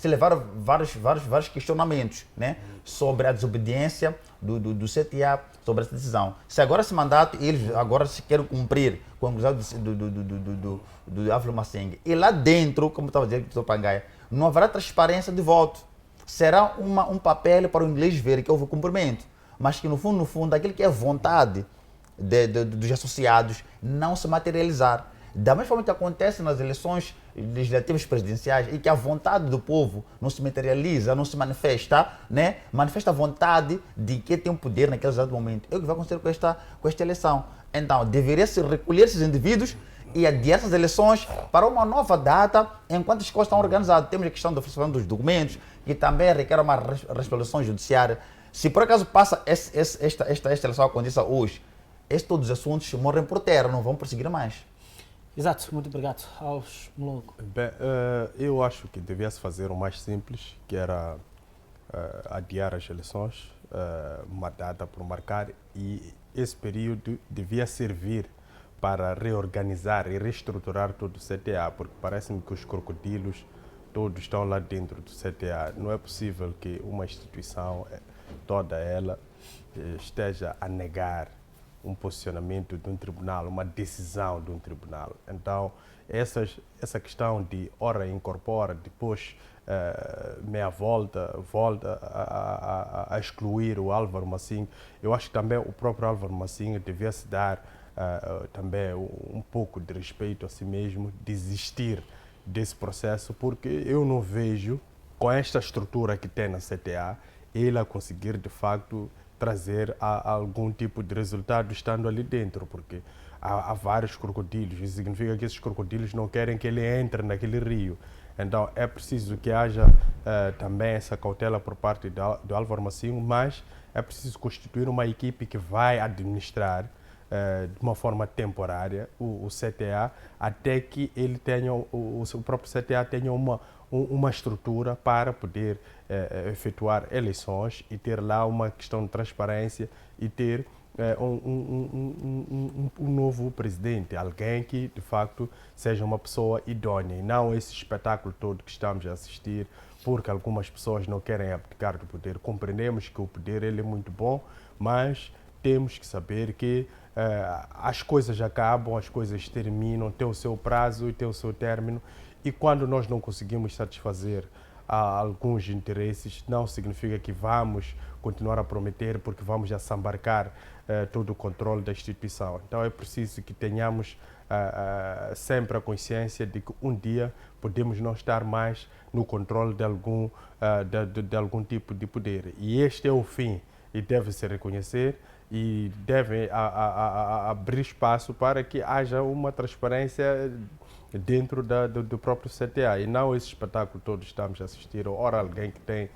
Speaker 3: levar vários questionamentos, né, sobre a desobediência do CTA sobre essa decisão. Se agora esse mandato, eles agora se querem cumprir com a conclusão do Ávila Macengue, e lá dentro, como estava dizendo o Dr. Pangaia, não haverá transparência de voto. Será um papel para o inglês ver que houve cumprimento, mas que no fundo, aquilo que é vontade dos associados não se materializar. Da mesma forma que acontece nas eleições legislativas presidenciais e que a vontade do povo não se materializa, não se manifesta, né? Manifesta a vontade de quem tem o poder naquele exato momento. É o que vai acontecer com esta eleição. Então, deveria-se recolher esses indivíduos e adiar essas eleições para uma nova data, enquanto as coisas estão organizadas. Temos a questão da oficialização dos documentos, que também requer uma resolução judiciária. Se por acaso passa esta eleição aconteça hoje, todos os assuntos morrem por terra, não vão prosseguir mais.
Speaker 1: Exato, muito obrigado. Alves Mologo.
Speaker 4: Bem, eu acho que devia-se fazer o mais simples, que era adiar as eleições, uma data por marcar, e esse período devia servir para reorganizar e reestruturar todo o CTA, porque parece-me que os crocodilos todos estão lá dentro do CTA. Não é possível que uma instituição, toda ela, esteja a negar um posicionamento de um tribunal, uma decisão de um tribunal. Então, essa questão de ora incorpora, depois meia volta a excluir o Álvaro Massinho, eu acho que também o próprio Álvaro Massinho devia se dar também um pouco de respeito a si mesmo, desistir desse processo, porque eu não vejo, com esta estrutura que tem na CTA, ele a conseguir de facto trazer algum tipo de resultado estando ali dentro, porque há vários crocodilos, isso significa que esses crocodilos não querem que ele entre naquele rio. Então é preciso que haja também essa cautela por parte do Álvaro Massinho, mas é preciso constituir uma equipe que vai administrar de uma forma temporária o CTA, até que ele tenha, o próprio CTA tenha uma estrutura para poder efetuar eleições e ter lá uma questão de transparência e ter um novo presidente, alguém que de facto seja uma pessoa idônea, e não esse espetáculo todo que estamos a assistir, porque algumas pessoas não querem abdicar do poder. Compreendemos que o poder ele é muito bom, mas temos que saber que as coisas acabam, as coisas terminam, tem o seu prazo e tem o seu término, e quando nós não conseguimos satisfazer há alguns interesses, não significa que vamos continuar a prometer porque vamos assambarcar todo o controle da instituição. Então é preciso que tenhamos sempre a consciência de que um dia podemos não estar mais no controle de algum tipo de poder. E este é o fim e deve-se reconhecer e deve abrir espaço para que haja uma transparência dentro do próprio CTA e não esse espetáculo todo estamos a assistir, ora alguém que tem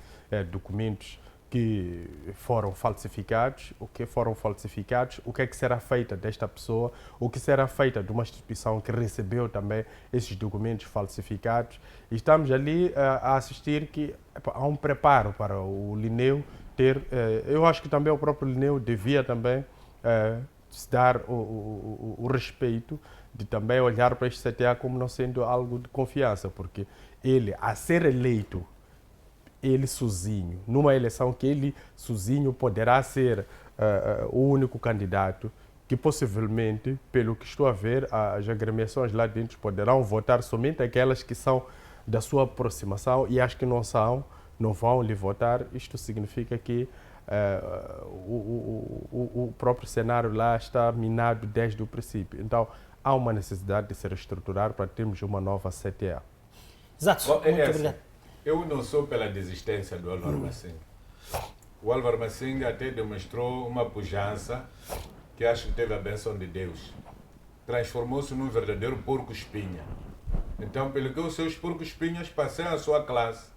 Speaker 4: documentos que foram falsificados, o que foram falsificados, o que é que será feita desta pessoa, o que será feita de uma instituição que recebeu também esses documentos falsificados. E estamos ali a assistir que há um preparo para o Linneu ter, eu acho que também o próprio Linneu devia também se dar o respeito de também olhar para este CTA como não sendo algo de confiança, porque ele, a ser eleito, ele sozinho, numa eleição que ele sozinho poderá ser o único candidato, que possivelmente, pelo que estou a ver, as agremiações lá dentro poderão votar somente aquelas que são da sua aproximação e as que não são, não vão lhe votar. Isto significa que o próprio cenário lá está minado desde o princípio. Então, há uma necessidade de se reestruturar para termos uma nova CTA.
Speaker 1: Exato, muito obrigado.
Speaker 2: Eu não sou pela desistência do Álvaro Massinga. O Álvaro Massinga até demonstrou uma pujança que acho que teve a bênção de Deus. Transformou-se num verdadeiro porco-espinha. Então, pelo que os seus porcos-espinhas passeiam a sua classe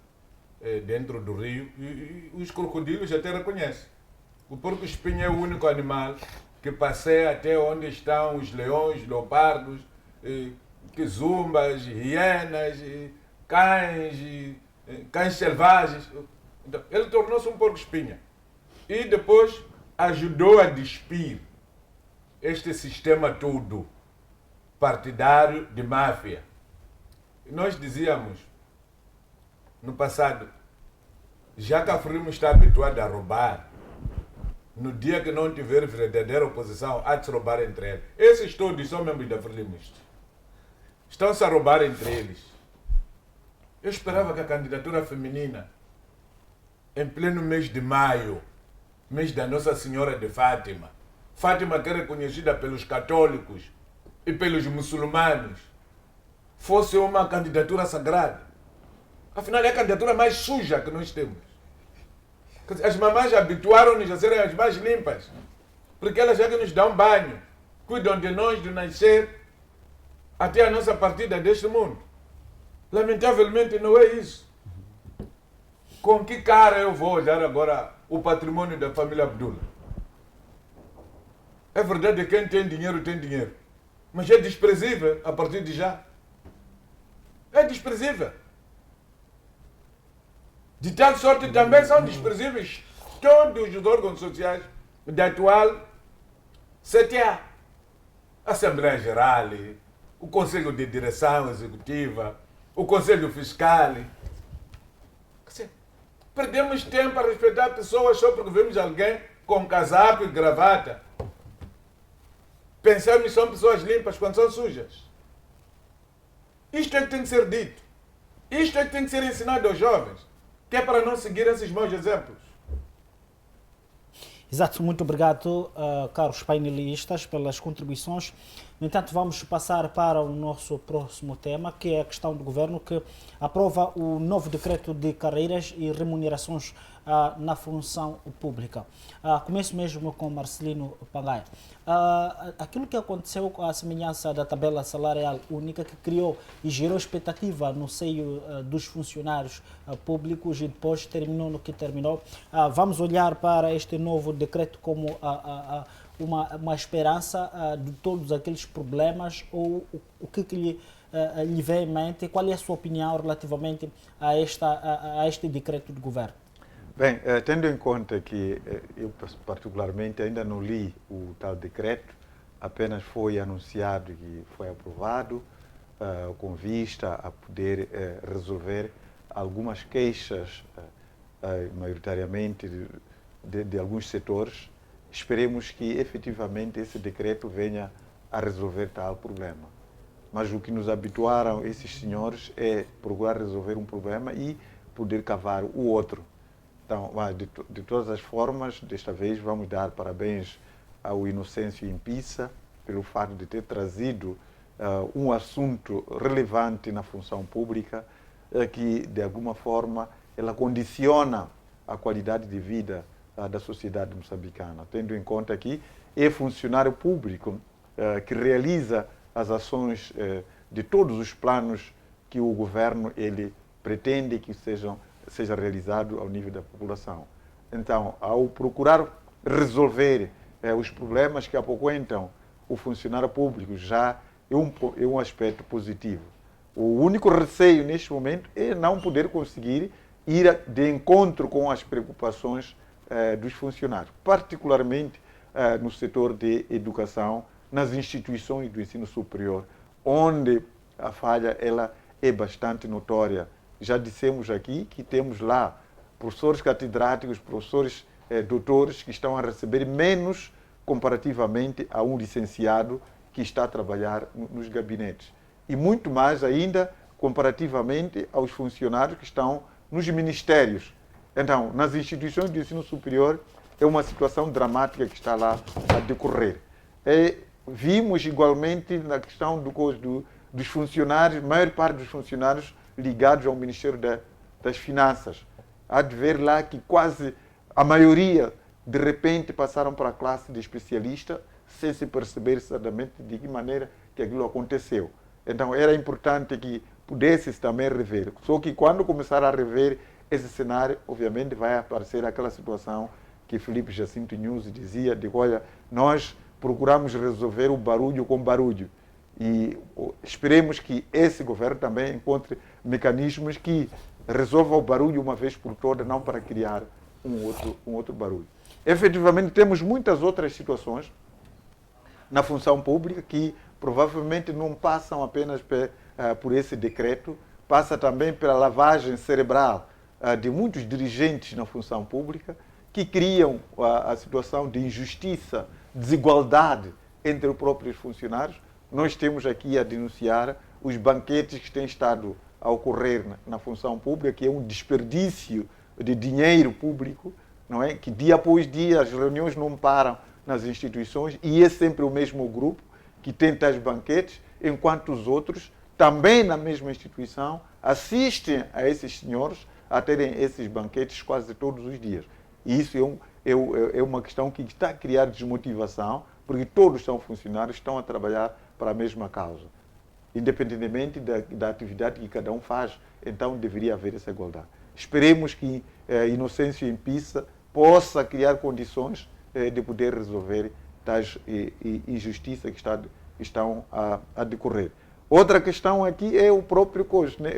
Speaker 2: dentro do rio e os crocodilos até reconhecem. O porco-espinha é o único animal que passeia até onde estão os leões, leopardos, quizumbas, hienas, cães selvagens. Então, ele tornou-se um porco-espinha. E depois ajudou a despir este sistema todo partidário de máfia. E nós dizíamos, no passado, já que a Frelimo está habituada a roubar, no dia que não tiver verdadeira oposição, há de se roubar entre eles. Esses todos são membros da Frelimo. Estão-se a roubar entre eles. Eu esperava que a candidatura feminina, em pleno mês de maio, mês da Nossa Senhora de Fátima, Fátima que é reconhecida pelos católicos e pelos muçulmanos, fosse uma candidatura sagrada. Afinal, é a candidatura mais suja que nós temos. As mamães habituaram-nos a serem as mais limpas, porque elas já que nos dão banho, cuidam de nós do nascer até a nossa partida deste mundo. Lamentavelmente não é isso. Com que cara eu vou olhar agora o patrimônio da família Abdullah? É verdade que quem tem dinheiro, mas é desprezível a partir de já. É desprezível. De tal sorte também são desprezíveis todos os órgãos sociais da atual CTA. Assembleia Geral, o Conselho de Direção Executiva, o Conselho Fiscal. Perdemos tempo a respeitar pessoas só porque vemos alguém com casaco e gravata. Pensamos que são pessoas limpas quando são sujas. Isto é que tem que ser dito. Isto é que tem que ser ensinado aos jovens, que é para não seguir esses maus exemplos.
Speaker 1: Exato, muito obrigado, caros painelistas, pelas contribuições. No entanto, vamos passar para o nosso próximo tema, que é a questão do governo que aprova o novo decreto de carreiras e remunerações na função pública. Começo mesmo com Marcelino Pangaia. Aquilo que aconteceu com a semelhança da tabela salarial única que criou e gerou expectativa no seio dos funcionários públicos e depois terminou no que terminou. Vamos olhar para este novo decreto como uma esperança de todos aqueles problemas ou o que lhe vem em mente? Qual é a sua opinião relativamente a este decreto de governo?
Speaker 5: Bem, tendo em conta que eu particularmente ainda não li o tal decreto, apenas foi anunciado e foi aprovado com vista a poder resolver algumas queixas, maioritariamente de alguns setores. Esperemos que efetivamente esse decreto venha a resolver tal problema. Mas o que nos habituaram esses senhores é procurar resolver um problema e poder cavar o outro. Então, de todas as formas, desta vez vamos dar parabéns ao Inocêncio Impissa pelo fato de ter trazido um assunto relevante na função pública que, de alguma forma, ela condiciona a qualidade de vida da sociedade moçambicana, tendo em conta que é funcionário público que realiza as ações de todos os planos que o governo ele pretende que seja realizado ao nível da população. Então, ao procurar resolver os problemas que apoquentam o funcionário público, já é um aspecto positivo. O único receio neste momento é não poder conseguir ir de encontro com as preocupações dos funcionários, particularmente no setor de educação, nas instituições do ensino superior, onde a falha ela é bastante notória. Já dissemos aqui que temos lá professores catedráticos, professores doutores que estão a receber menos comparativamente a um licenciado que está a trabalhar nos gabinetes. E muito mais ainda comparativamente aos funcionários que estão nos ministérios. Então, nas instituições de ensino superior, é uma situação dramática que está lá a decorrer. Vimos igualmente na questão dos funcionários, a maior parte dos funcionários ligados ao Ministério das Finanças. Há de ver lá que quase a maioria, de repente, passaram para a classe de especialista sem se perceber exatamente de que maneira que aquilo aconteceu. Então, era importante que pudesse também rever. Só que quando começar a rever esse cenário, obviamente vai aparecer aquela situação que Felipe Jacinto Nunes dizia, de olha, nós procuramos resolver o barulho com barulho. E esperemos que esse governo também encontre mecanismos que resolvam o barulho uma vez por todas, não para criar um outro barulho. Efetivamente, temos muitas outras situações na função pública que provavelmente não passam apenas por esse decreto, passa também pela lavagem cerebral de muitos dirigentes na função pública que criam a situação de injustiça, desigualdade entre os próprios funcionários. Nós temos aqui a denunciar os banquetes que têm estado a ocorrer na função pública, que é um desperdício de dinheiro público, não é? Que dia após dia as reuniões não param nas instituições e é sempre o mesmo grupo que tem tais banquetes, enquanto os outros, também na mesma instituição, assistem a esses senhores a terem esses banquetes quase todos os dias. E isso é uma questão que está a criar desmotivação, porque todos são funcionários, estão a trabalhar para a mesma causa. Independentemente da atividade que cada um faz, então deveria haver essa igualdade. Esperemos que Inocêncio Impissa possa criar condições de poder resolver tais injustiças que estão a decorrer. Outra questão aqui é o próprio custo, né?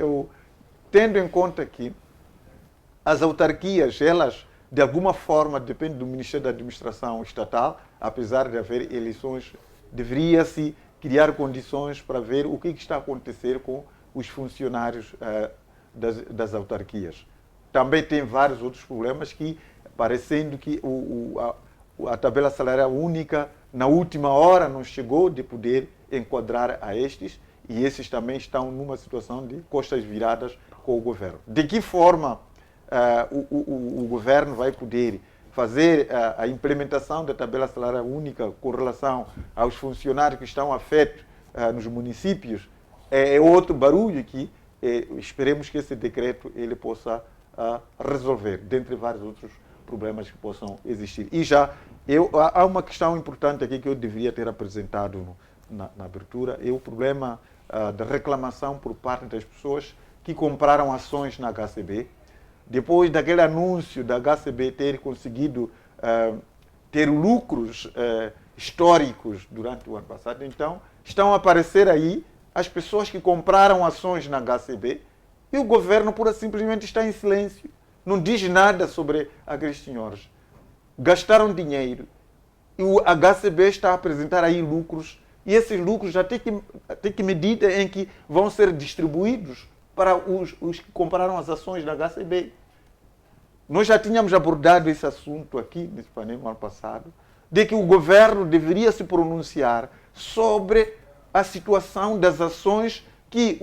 Speaker 5: Tendo em conta que as autarquias, elas, de alguma forma, dependem do Ministério da Administração Estatal, apesar de haver eleições, deveria-se criar condições para ver o que está a acontecer com os funcionários das autarquias. Também tem vários outros problemas que, parecendo que a tabela salarial única, na última hora, não chegou de poder enquadrar a estes, e esses também estão numa situação de costas viradas com o governo. De que forma o governo vai poder fazer a implementação da tabela salarial única com relação aos funcionários que estão afetos nos municípios é outro barulho que esperemos que esse decreto ele possa resolver, dentre vários outros problemas que possam existir. E há uma questão importante aqui que eu deveria ter apresentado na abertura, é o problema da reclamação por parte das pessoas que compraram ações na HCB, depois daquele anúncio da HCB ter conseguido ter lucros históricos durante o ano passado. Então, estão a aparecer aí as pessoas que compraram ações na HCB e o governo pura simplesmente está em silêncio. Não diz nada sobre aqueles senhores. Gastaram dinheiro e o HCB está a apresentar aí lucros e esses lucros já têm que medida em que vão ser distribuídos para os que compraram as ações da HCB. Nós já tínhamos abordado esse assunto aqui nesse painel no ano passado, de que o governo deveria se pronunciar sobre a situação das ações que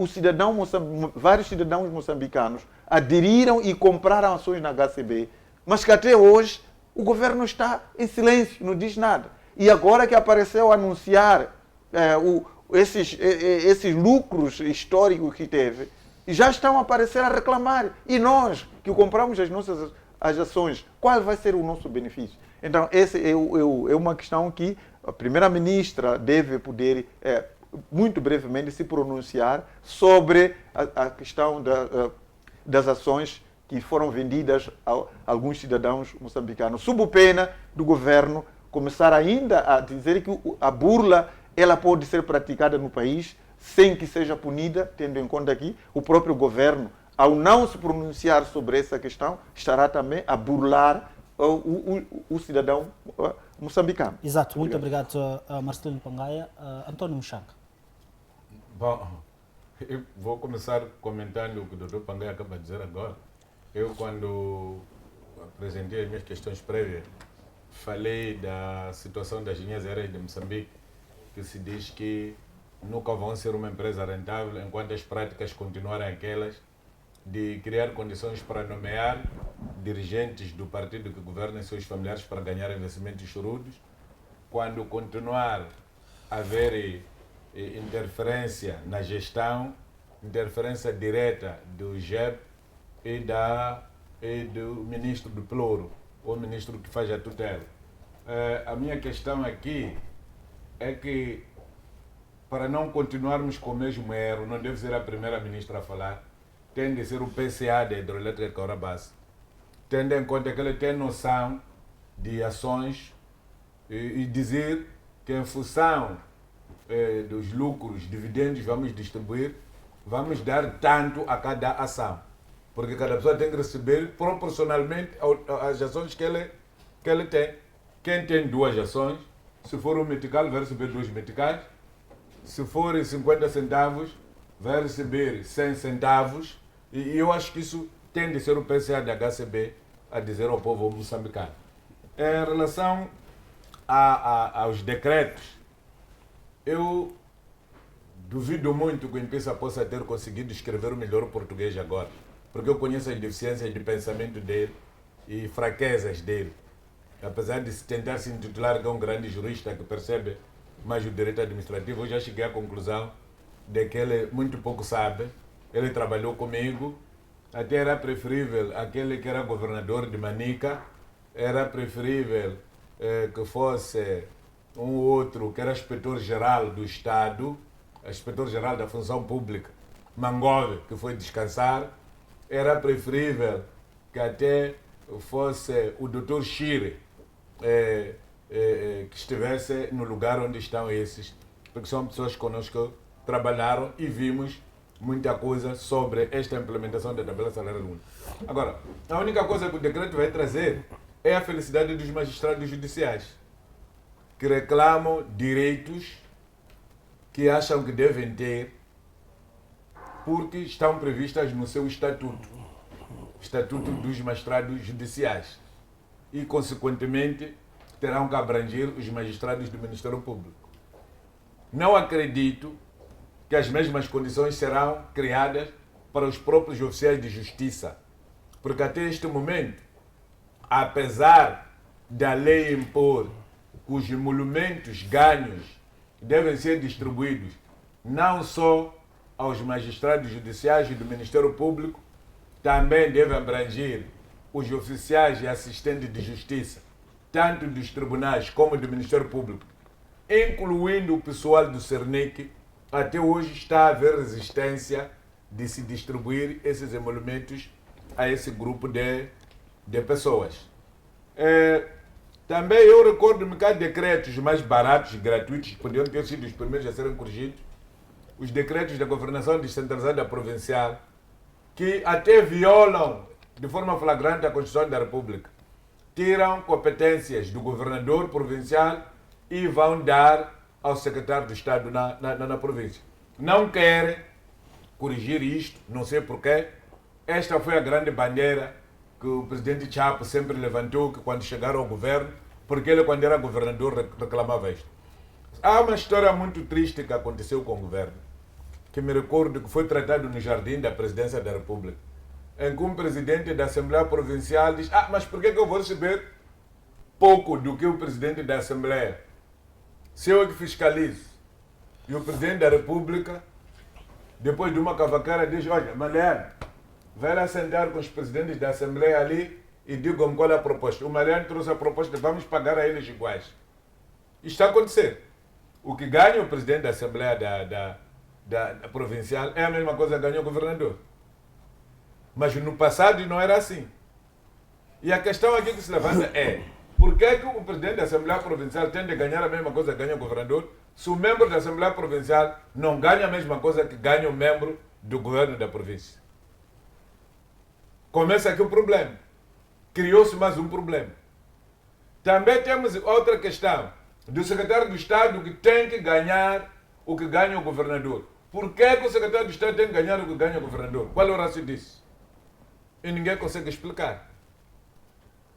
Speaker 5: vários cidadãos moçambicanos aderiram e compraram ações na HCB, mas que até hoje o governo está em silêncio, não diz nada. E agora que apareceu anunciar esses lucros históricos que teve, já estão a aparecer a reclamar. E nós, que compramos as ações, qual vai ser o nosso benefício? Então, essa é uma questão que a primeira-ministra deve poder, muito brevemente, se pronunciar sobre a questão das ações que foram vendidas a alguns cidadãos moçambicanos, sob pena do governo começar ainda a dizer que a burla ela pode ser praticada no país sem que seja punida, tendo em conta que o próprio governo, ao não se pronunciar sobre essa questão, estará também a burlar o cidadão moçambicano.
Speaker 1: Exato, muito obrigado, Marcelino Pangaia. António Muxanga.
Speaker 2: Bom, eu vou começar comentando o que o Dr. Pangaia acaba de dizer agora. Eu, quando apresentei as minhas questões prévias, falei da situação das linhas aéreas de Moçambique, que se diz que nunca vão ser uma empresa rentável enquanto as práticas continuarem aquelas de criar condições para nomear dirigentes do partido que governa e seus familiares para ganhar investimentos chorudos, quando continuar a haver interferência na gestão, interferência direta do GEP e do ministro do Ploro, ou ministro que faz a tutela. A minha questão aqui é que, para não continuarmos com o mesmo erro, não deve ser a primeira-ministra a falar, tem de ser o PCA da Hidroelétrica Caurabassa, tendo em conta que ele tem noção de ações e dizer que, em função dos lucros, dividendos, vamos distribuir, vamos dar tanto a cada ação. Porque cada pessoa tem que receber proporcionalmente às ações que ele tem. Quem tem 2 ações, se for um metical, vai receber 2 meticais. Se for 50 centavos, vai receber 100 centavos. E eu acho que isso tem de ser o PCA da HCB a dizer ao povo moçambicano. Em relação aos decretos, eu duvido muito que o Impisa possa ter conseguido escrever o melhor português agora, porque eu conheço as deficiências de pensamento dele e fraquezas dele. Apesar de tentar se intitular que é um grande jurista que percebe mais o direito administrativo, eu já cheguei à conclusão de que ele muito pouco sabe. Ele trabalhou comigo, até era preferível aquele que era governador de Manica, era preferível que fosse um outro que era inspetor-geral do Estado, inspetor-geral da Função Pública, Mangove, que foi descansar. Era preferível que até fosse o Dr. Chire, que estivesse no lugar onde estão esses, porque são pessoas que conosco trabalharam e vimos muita coisa sobre esta implementação da tabela salarial única. Agora, a única coisa que o decreto vai trazer é a felicidade dos magistrados judiciais, que reclamam direitos que acham que devem ter porque estão previstas no seu estatuto, Estatuto dos Magistrados Judiciais, e, consequentemente, terão que abranger os magistrados do Ministério Público. Não acredito que as mesmas condições serão criadas para os próprios oficiais de justiça, porque até este momento, apesar da lei impor que os emolumentos ganhos devem ser distribuídos não só aos magistrados judiciais e do Ministério Público, também deve abranger os oficiais e assistentes de justiça, tanto dos tribunais como do Ministério Público, incluindo o pessoal do Cernic. Até hoje está a haver resistência de se distribuir esses emolumentos a esse grupo de pessoas. Também eu recordo-me que há decretos mais baratos e gratuitos, que podiam ter sido os primeiros a serem corrigidos, os decretos da governação descentralizada provincial, que até violam de forma flagrante a Constituição da República, tiram competências do governador provincial e vão dar ao secretário de Estado na província. Não querem corrigir isto, não sei porquê. Esta foi a grande bandeira que o presidente Chapo sempre levantou, que quando chegaram ao governo, porque ele, quando era governador, reclamava isto. Há uma história muito triste que aconteceu com o governo. que me recordo que foi tratado no jardim da Presidência da República, em que um presidente da Assembleia Provincial diz: mas por que eu vou receber pouco do que o presidente da Assembleia? Se eu é que fiscalizo. E o presidente da República, depois de uma cavaqueira, diz: olha, Mariano, vai lá sentar com os presidentes da Assembleia ali e digam qual é a proposta. O Mariano trouxe a proposta: vamos pagar a eles iguais. Isto está a acontecer. O que ganha o presidente da Assembleia da Provincial é a mesma coisa que ganhou o governador. Mas no passado não era assim. E a questão aqui que se levanta é: por que o presidente da Assembleia Provincial tem de ganhar a mesma coisa que ganha o governador, se o membro da Assembleia Provincial não ganha a mesma coisa que ganha o membro do governo da província? Começa aqui o problema. Criou-se mais um problema. Também temos outra questão do secretário do Estado, que tem que ganhar o que ganha o governador. Por que o secretário do Estado tem que ganhar o que ganha o governador? Qual é o raciocínio disso? E ninguém consegue explicar.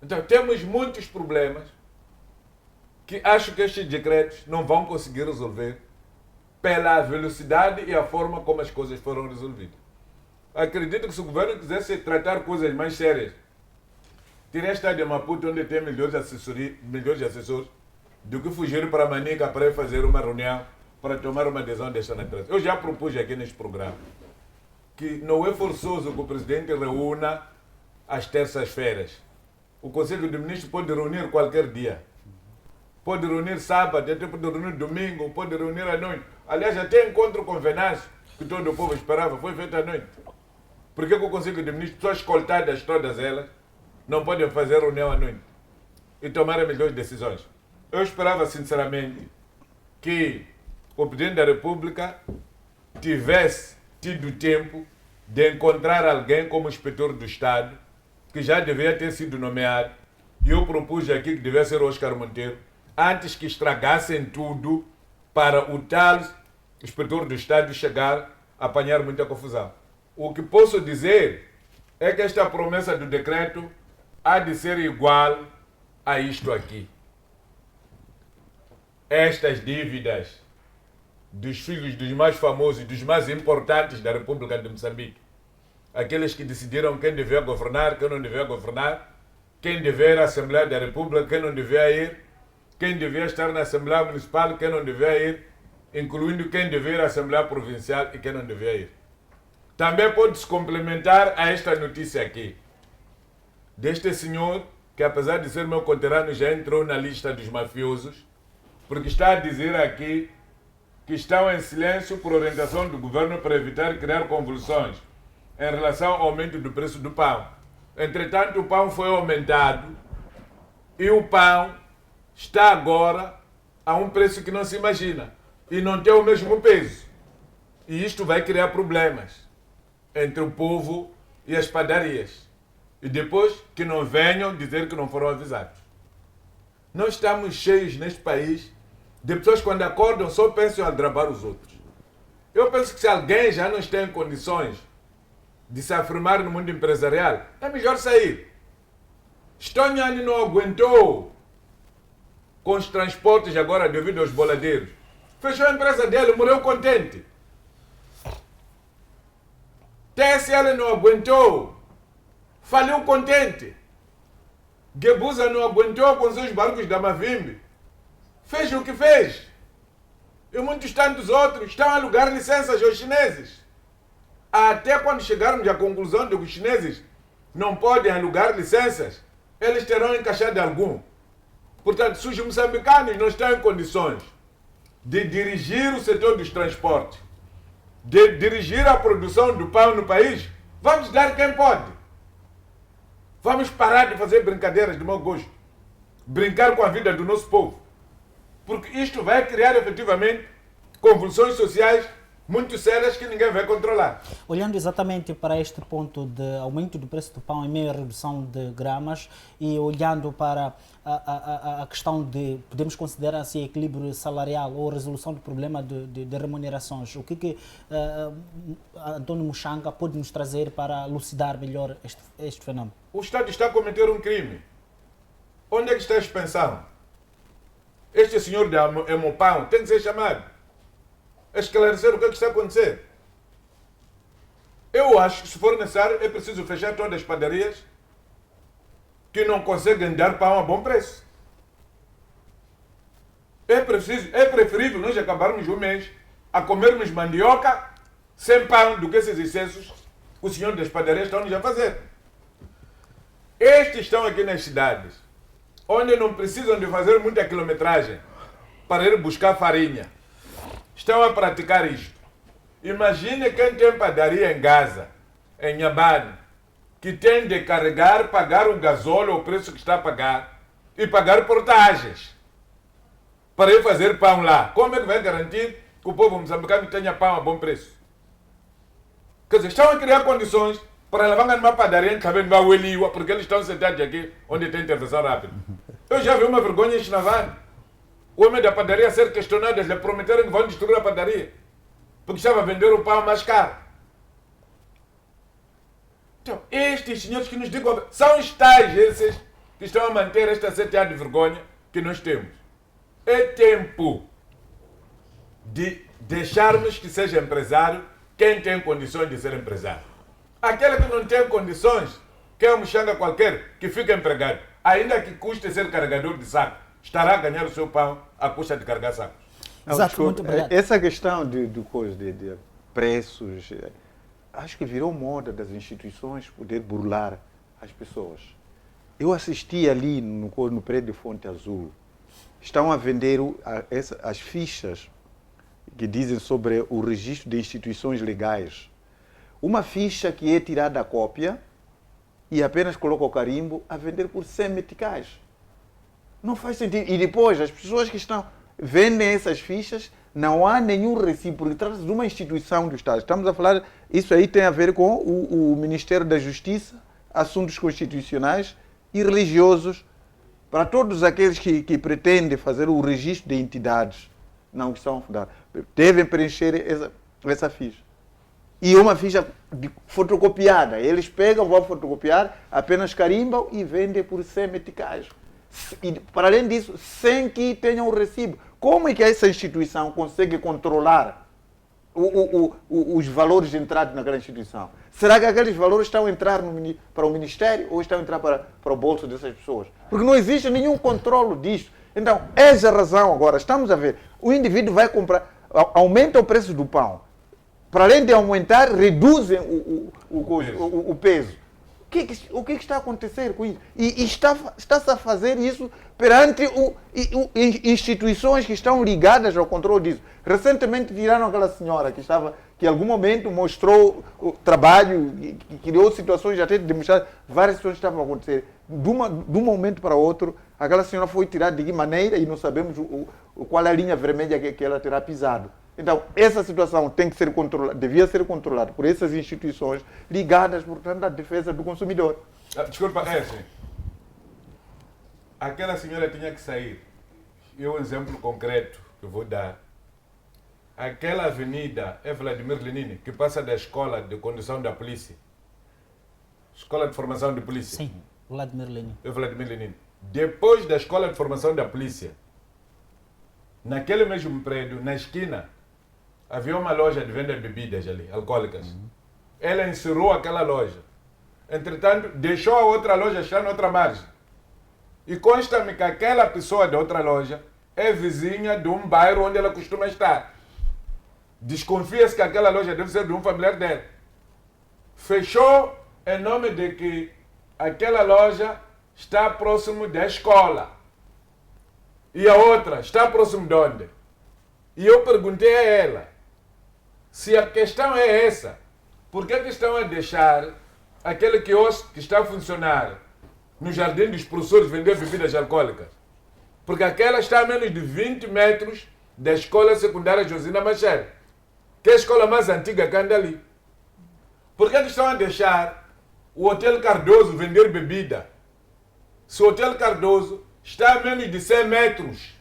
Speaker 2: Então temos muitos problemas que acho que estes decretos não vão conseguir resolver pela velocidade e a forma como as coisas foram resolvidas. Acredito que se o governo quisesse tratar coisas mais sérias, teria estado em Maputo, onde tem milhões de assessores, do que fugir para Manica para ir fazer uma reunião para tomar uma decisão desta natureza. Eu já propus aqui neste programa que não é forçoso que o presidente reúna às terças-feiras. O Conselho de Ministros pode reunir qualquer dia. Pode reunir sábado, até pode reunir domingo, pode reunir à noite. Aliás, até encontro com Venâncio, que todo o povo esperava, foi feito à noite. Por que o Conselho de Ministros, pessoas escoltadas todas elas, não podem fazer reunião à noite e tomar as melhores decisões? Eu esperava, sinceramente, que o Presidente da República tivesse tido tempo de encontrar alguém como inspetor do Estado, que já deveria ter sido nomeado, e eu propus aqui que devia ser o Oscar Monteiro, antes que estragassem tudo para o tal inspetor do Estado chegar a apanhar muita confusão. O que posso dizer é que esta promessa do decreto há de ser igual a isto aqui. Estas dívidas dos filhos dos mais famosos e dos mais importantes da República de Moçambique, aqueles que decidiram quem devia governar, quem não devia governar, quem devia ir à Assembleia da República, quem não devia ir, quem devia estar na Assembleia Municipal, quem não devia ir, incluindo quem devia ir à Assembleia Provincial e quem não devia ir. Também pode-se complementar a esta notícia aqui, deste senhor que, apesar de ser meu conterrâneo, já entrou na lista dos mafiosos, porque está a dizer aqui que estão em silêncio por orientação do governo para evitar criar convulsões em relação ao aumento do preço do pão. Entretanto, o pão foi aumentado e o pão está agora a um preço que não se imagina e não tem o mesmo peso. E isto vai criar problemas entre o povo e as padarias. E depois que não venham dizer que não foram avisados. Nós estamos cheios neste país de pessoas que, quando acordam, só pensam em aldrabar os outros. Eu penso que se alguém já não está em condições de se afirmar no mundo empresarial, é melhor sair. Stoniani não aguentou com os transportes agora devido aos boladeiros. Fechou a empresa dele, morreu contente. TSL não aguentou, faliu contente. Gebusa não aguentou com seus barcos da Mavimbi, fez o que fez. E muitos tantos outros estão a alugar licenças aos chineses. Até quando chegarmos à conclusão de que os chineses não podem alugar licenças, eles terão encaixado algum. Portanto, se os moçambicanos não estão em condições de dirigir o setor dos transportes, de dirigir a produção do pão no país, vamos dar quem pode. Vamos parar de fazer brincadeiras de mau gosto. Brincar com a vida do nosso povo. Porque isto vai criar efetivamente convulsões sociais muito sérias que ninguém vai controlar.
Speaker 1: Olhando exatamente para este ponto de aumento do preço do pão em meio à redução de gramas e olhando para a questão de, podemos considerar assim, equilíbrio salarial ou resolução do problema de remunerações, o que António Muxanga pode nos trazer para elucidar melhor este fenômeno?
Speaker 2: O Estado está a cometer um crime. Onde é que está a expansão? Este senhor de Hemopão tem que ser chamado a esclarecer o que é que está a acontecer. Eu acho que, se for necessário, é preciso fechar todas as padarias que não conseguem dar pão a bom preço. É preferível nós acabarmos o mês a comermos mandioca sem pão do que esses excessos que os senhores das padarias estão-nos a fazer. Estes estão aqui nas cidades, onde não precisam de fazer muita quilometragem para ir buscar farinha. Estão a praticar isto. Imagine quem tem padaria em Gaza, em Nhambane, que tem de carregar, pagar o gasóleo, o preço que está a pagar, e pagar portagens para ir fazer pão lá. Como é que vai garantir que o povo moçambicano tenha pão a bom preço? Quer dizer, estão a criar condições para levar numa padaria em Cabemba-Ueliwa, porque eles estão sentados aqui onde tem intervenção rápida. Eu já vi uma vergonha em Chinavane. O homem da padaria ser questionado, eles lhe prometeram que vão destruir a padaria, porque estava a vender o pão mais caro. Então, estes senhores que nos digam, são os tais esses que estão a manter esta CTA de vergonha que nós temos. É tempo de deixarmos que seja empresário quem tem condições de ser empresário. Aquele que não tem condições, que é um Muxanga qualquer, que fica empregado, ainda que custe ser carregador de saco, estará a ganhar o seu pão à custa de carregar sacos.
Speaker 1: Exato, muito obrigado.
Speaker 5: Essa questão de preços, acho que virou moda das instituições poder burlar as pessoas. Eu assisti ali no prédio Fonte Azul, estão a vender as fichas que dizem sobre o registro de instituições legais. Uma ficha que é tirada a cópia e apenas coloca o carimbo a vender por 100 meticais. Não faz sentido. E depois, as pessoas que vendem essas fichas, não há nenhum recibo, porque trata-se de uma instituição do Estado. Estamos a falar, isso aí tem a ver com o Ministério da Justiça, assuntos constitucionais e religiosos, para todos aqueles que pretendem fazer o registro de entidades não que são fundadas. Devem preencher essa ficha. E uma ficha fotocopiada. Eles pegam, vão fotocopiar, apenas carimbam e vendem por 100 meticais. E, para além disso, sem que tenham o recibo. Como é que essa instituição consegue controlar os valores entrados naquela instituição? Será que aqueles valores estão a entrar para o Ministério ou estão a entrar para o bolso dessas pessoas? Porque não existe nenhum controle disto. Então, essa razão agora, estamos a ver, o indivíduo vai comprar, aumenta o preço do pão. Para além de aumentar, reduzem o peso. O que está a acontecer com isso? E está-se a fazer isso perante instituições que estão ligadas ao controle disso. Recentemente tiraram aquela senhora que em algum momento mostrou o trabalho, que criou situações até de demonstrar várias situações que estavam a acontecer. De um momento para outro, aquela senhora foi tirada de que maneira e não sabemos qual é a linha vermelha que ela terá pisado. Então, essa situação tem que ser controlada, devia ser controlada por essas instituições ligadas, portanto, à defesa do consumidor.
Speaker 2: Desculpa, assim. Aquela senhora tinha que sair. E um exemplo concreto que eu vou dar. Aquela avenida é Vladimir Lenin, que passa da escola de condução da polícia. Escola de formação de polícia.
Speaker 1: Sim, Vladimir Lenin.
Speaker 2: É Vladimir Lenin. Depois da escola de formação da polícia, naquele mesmo prédio, na esquina, havia uma loja de venda de bebidas ali, alcoólicas. Ela encerrou aquela loja. Entretanto, deixou a outra loja estar na outra margem. E consta-me que aquela pessoa da outra loja é vizinha de um bairro onde ela costuma estar. Desconfia-se que aquela loja deve ser de um familiar dela. Fechou em nome de que aquela loja está próximo da escola. E a outra está próximo de onde? E eu perguntei a ela, se a questão é essa, por que estão a deixar aquele quiosque que está a funcionar no Jardim dos Professores vender bebidas alcoólicas? Porque aquela está a menos de 20 metros da Escola Secundária Josina Machado, que é a escola mais antiga que anda ali. Por que estão a deixar o Hotel Cardoso vender bebida? Se o Hotel Cardoso está a menos de 100 metros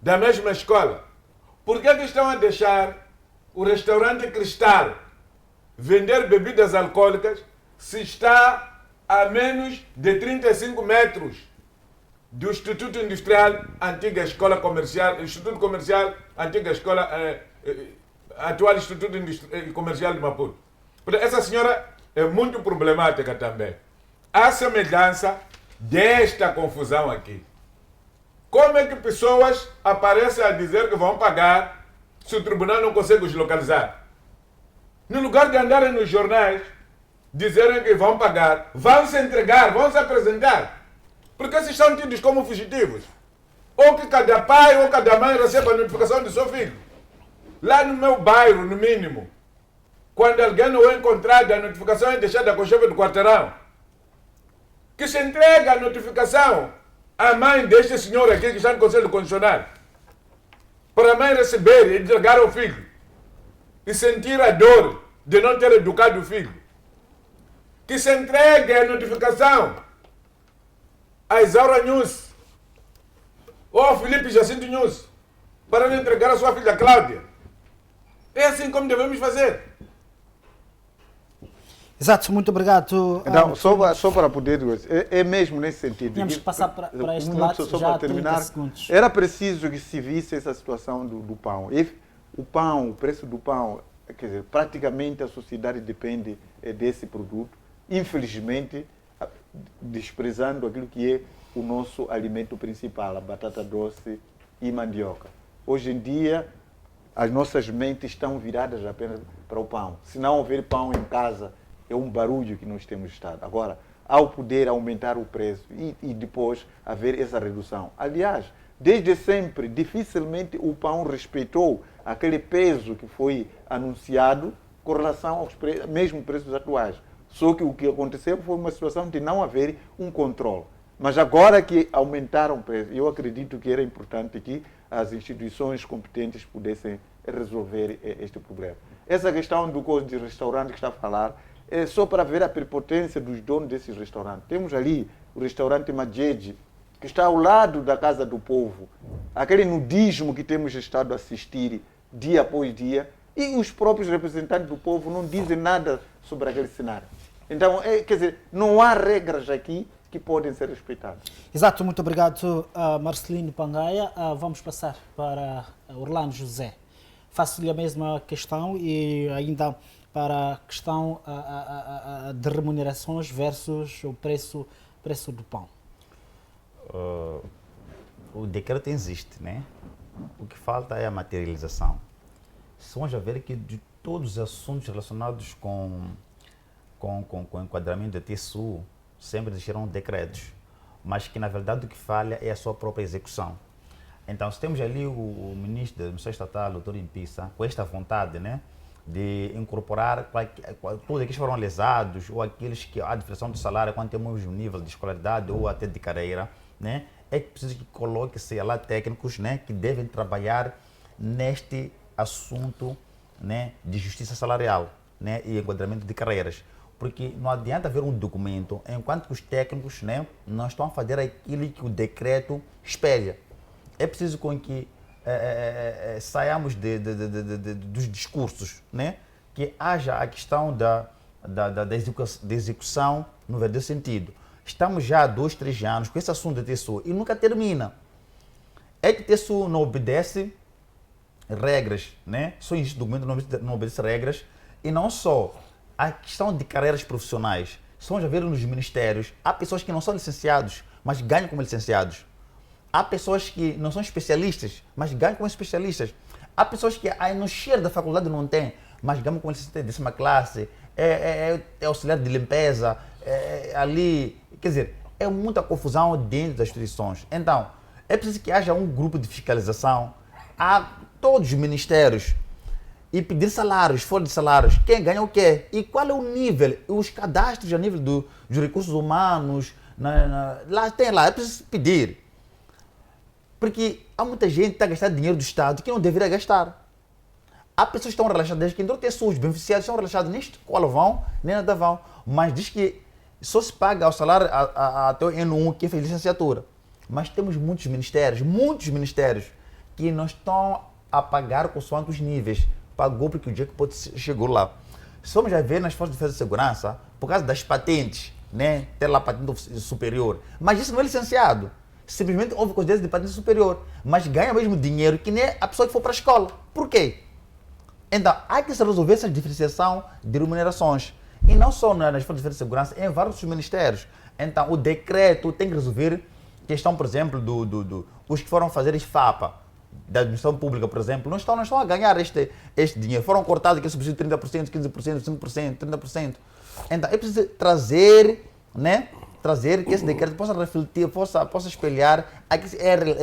Speaker 2: da mesma escola, por que estão a deixar o restaurante Cristal vender bebidas alcoólicas se está a menos de 35 metros do Instituto Industrial, antiga Escola Comercial, Instituto Comercial, antiga Escola, atual Instituto Comercial de Maputo? Porque essa senhora é muito problemática também. Há semelhança desta confusão aqui. Como é que pessoas aparecem a dizer que vão pagar se o tribunal não consegue os localizar? No lugar de andarem nos jornais, dizerem que vão pagar, vão se entregar, vão se apresentar. Porque esses são tidos como fugitivos. Ou que cada pai ou cada mãe receba a notificação do seu filho. Lá no meu bairro, no mínimo, quando alguém não é encontrado, a notificação é deixada com o chefe do quarteirão. Que se entrega a notificação à mãe deste senhor aqui que está no Conselho Constitucional. Para a mãe receber e entregar ao filho. E sentir a dor de não ter educado o filho. Que se entregue a notificação a Isaura News ou ao Felipe Jacinto News para lhe entregar a sua filha Cláudia. É assim como devemos fazer.
Speaker 1: Exato, muito obrigado.
Speaker 5: Então, só para poder dizer, é mesmo nesse sentido.
Speaker 1: Tínhamos que passar para este
Speaker 5: minuto,
Speaker 1: lado
Speaker 5: só
Speaker 1: já
Speaker 5: para
Speaker 1: 30
Speaker 5: terminar.
Speaker 1: segundos.
Speaker 5: Era preciso que se visse essa situação do pão. E o pão, o preço do pão, quer dizer, praticamente a sociedade depende desse produto. Infelizmente, desprezando aquilo que é o nosso alimento principal, a batata doce e mandioca. Hoje em dia, as nossas mentes estão viradas apenas para o pão. Se não houver pão em casa, é um barulho que nós temos estado. Agora, ao poder aumentar o preço e depois haver essa redução. Aliás, desde sempre, dificilmente o pão respeitou aquele peso que foi anunciado com relação aos mesmos preços atuais. Só que o que aconteceu foi uma situação de não haver um controle. Mas agora que aumentaram o preço, eu acredito que era importante que as instituições competentes pudessem resolver este problema. Essa questão do custo de restaurante que está a falar é só para ver a prepotência dos donos desses restaurantes. Temos ali o restaurante Majeji, que está ao lado da Casa do Povo. Aquele nudismo que temos estado a assistir dia após dia, e os próprios representantes do povo não dizem nada sobre aquele cenário. Então, quer dizer, não há regras aqui que podem ser respeitadas.
Speaker 1: Exato, muito obrigado, Marcelino Pangaia. Vamos passar para Orlando José. Faço-lhe a mesma questão e ainda para a questão de remunerações versus o preço do pão.
Speaker 3: O decreto existe, né? O que falta é a materialização. Se vamos ver que de todos os assuntos relacionados com o enquadramento da TSU, sempre existiram decretos, mas que na verdade o que falha é a sua própria execução. Então, se temos ali o ministro da Administração Estatal, o Dr. Impissa, com esta vontade, né, de incorporar todos aqueles que foram lesados ou aqueles que há diferença de salário quando temos um nível de escolaridade ou até de carreira, né, é preciso que coloque-se lá técnicos, né, que devem trabalhar neste assunto, né, de justiça salarial, né, e enquadramento de carreiras. Porque não adianta haver um documento enquanto que os técnicos, né, não estão a fazer aquilo que o decreto espelha. É preciso com que saiamos dos discursos, né, que haja a questão da execução no verdadeiro sentido. Estamos já há 2, 3 anos com esse assunto da TSU e nunca termina. É que a TSU não obedece regras, né? Só existe documento, não obedece regras. E não só a questão de carreiras profissionais. Se vamos ver nos ministérios, há pessoas que não são licenciados, mas ganham como licenciados. Há pessoas que não são especialistas, mas ganham como especialistas. Há pessoas que no cheiro da faculdade não tem, mas ganham como licenciado de 10ª classe, é auxiliar de limpeza, ali. Quer dizer, é muita confusão dentro das instituições. Então, é preciso que haja um grupo de fiscalização a todos os ministérios e pedir salários, folha de salários, quem ganha o quê e qual é o nível, os cadastros a nível dos recursos humanos, lá é preciso pedir. Porque há muita gente que está gastando dinheiro do Estado que não deveria gastar. Há pessoas que estão relaxadas, que não têm os beneficiários estão relaxados, nem escola vão, nem nada vão, mas diz que só se paga o salário até o N1 que fez licenciatura. Mas temos muitos ministérios que não estão a pagar consoante os níveis. Pagou porque o dia que pode chegou lá. Se vamos já ver nas Forças de Defesa e Segurança, por causa das patentes, né, ter lá patente superior, mas isso não é licenciado. Simplesmente houve coisas de patente superior, mas ganha o mesmo dinheiro que nem a pessoa que for para a escola. Por quê? Então, há que se resolver essa diferenciação de remunerações. E não só nas forças de segurança, em vários ministérios. Então, o decreto tem que resolver questão, por exemplo, os que foram fazer FAPA, da administração pública, por exemplo, não estão a ganhar este dinheiro. Foram cortados aqui subsídio de 30%, 15%, 5%, 30%. Então, é preciso trazer que esse decreto possa refletir, possa espelhar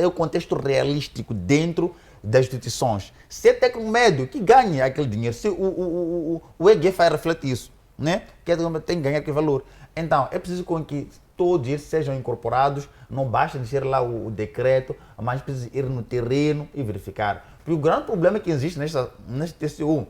Speaker 3: o contexto realístico dentro das instituições. Se tem com medo que ganhe aquele dinheiro, se o EGF vai refletir isso, né? Que tem que ganhar aquele valor. Então, é preciso com que todos eles sejam incorporados, não basta dizer lá o decreto, mas precisa ir no terreno e verificar. Porque o grande problema que existe neste TCU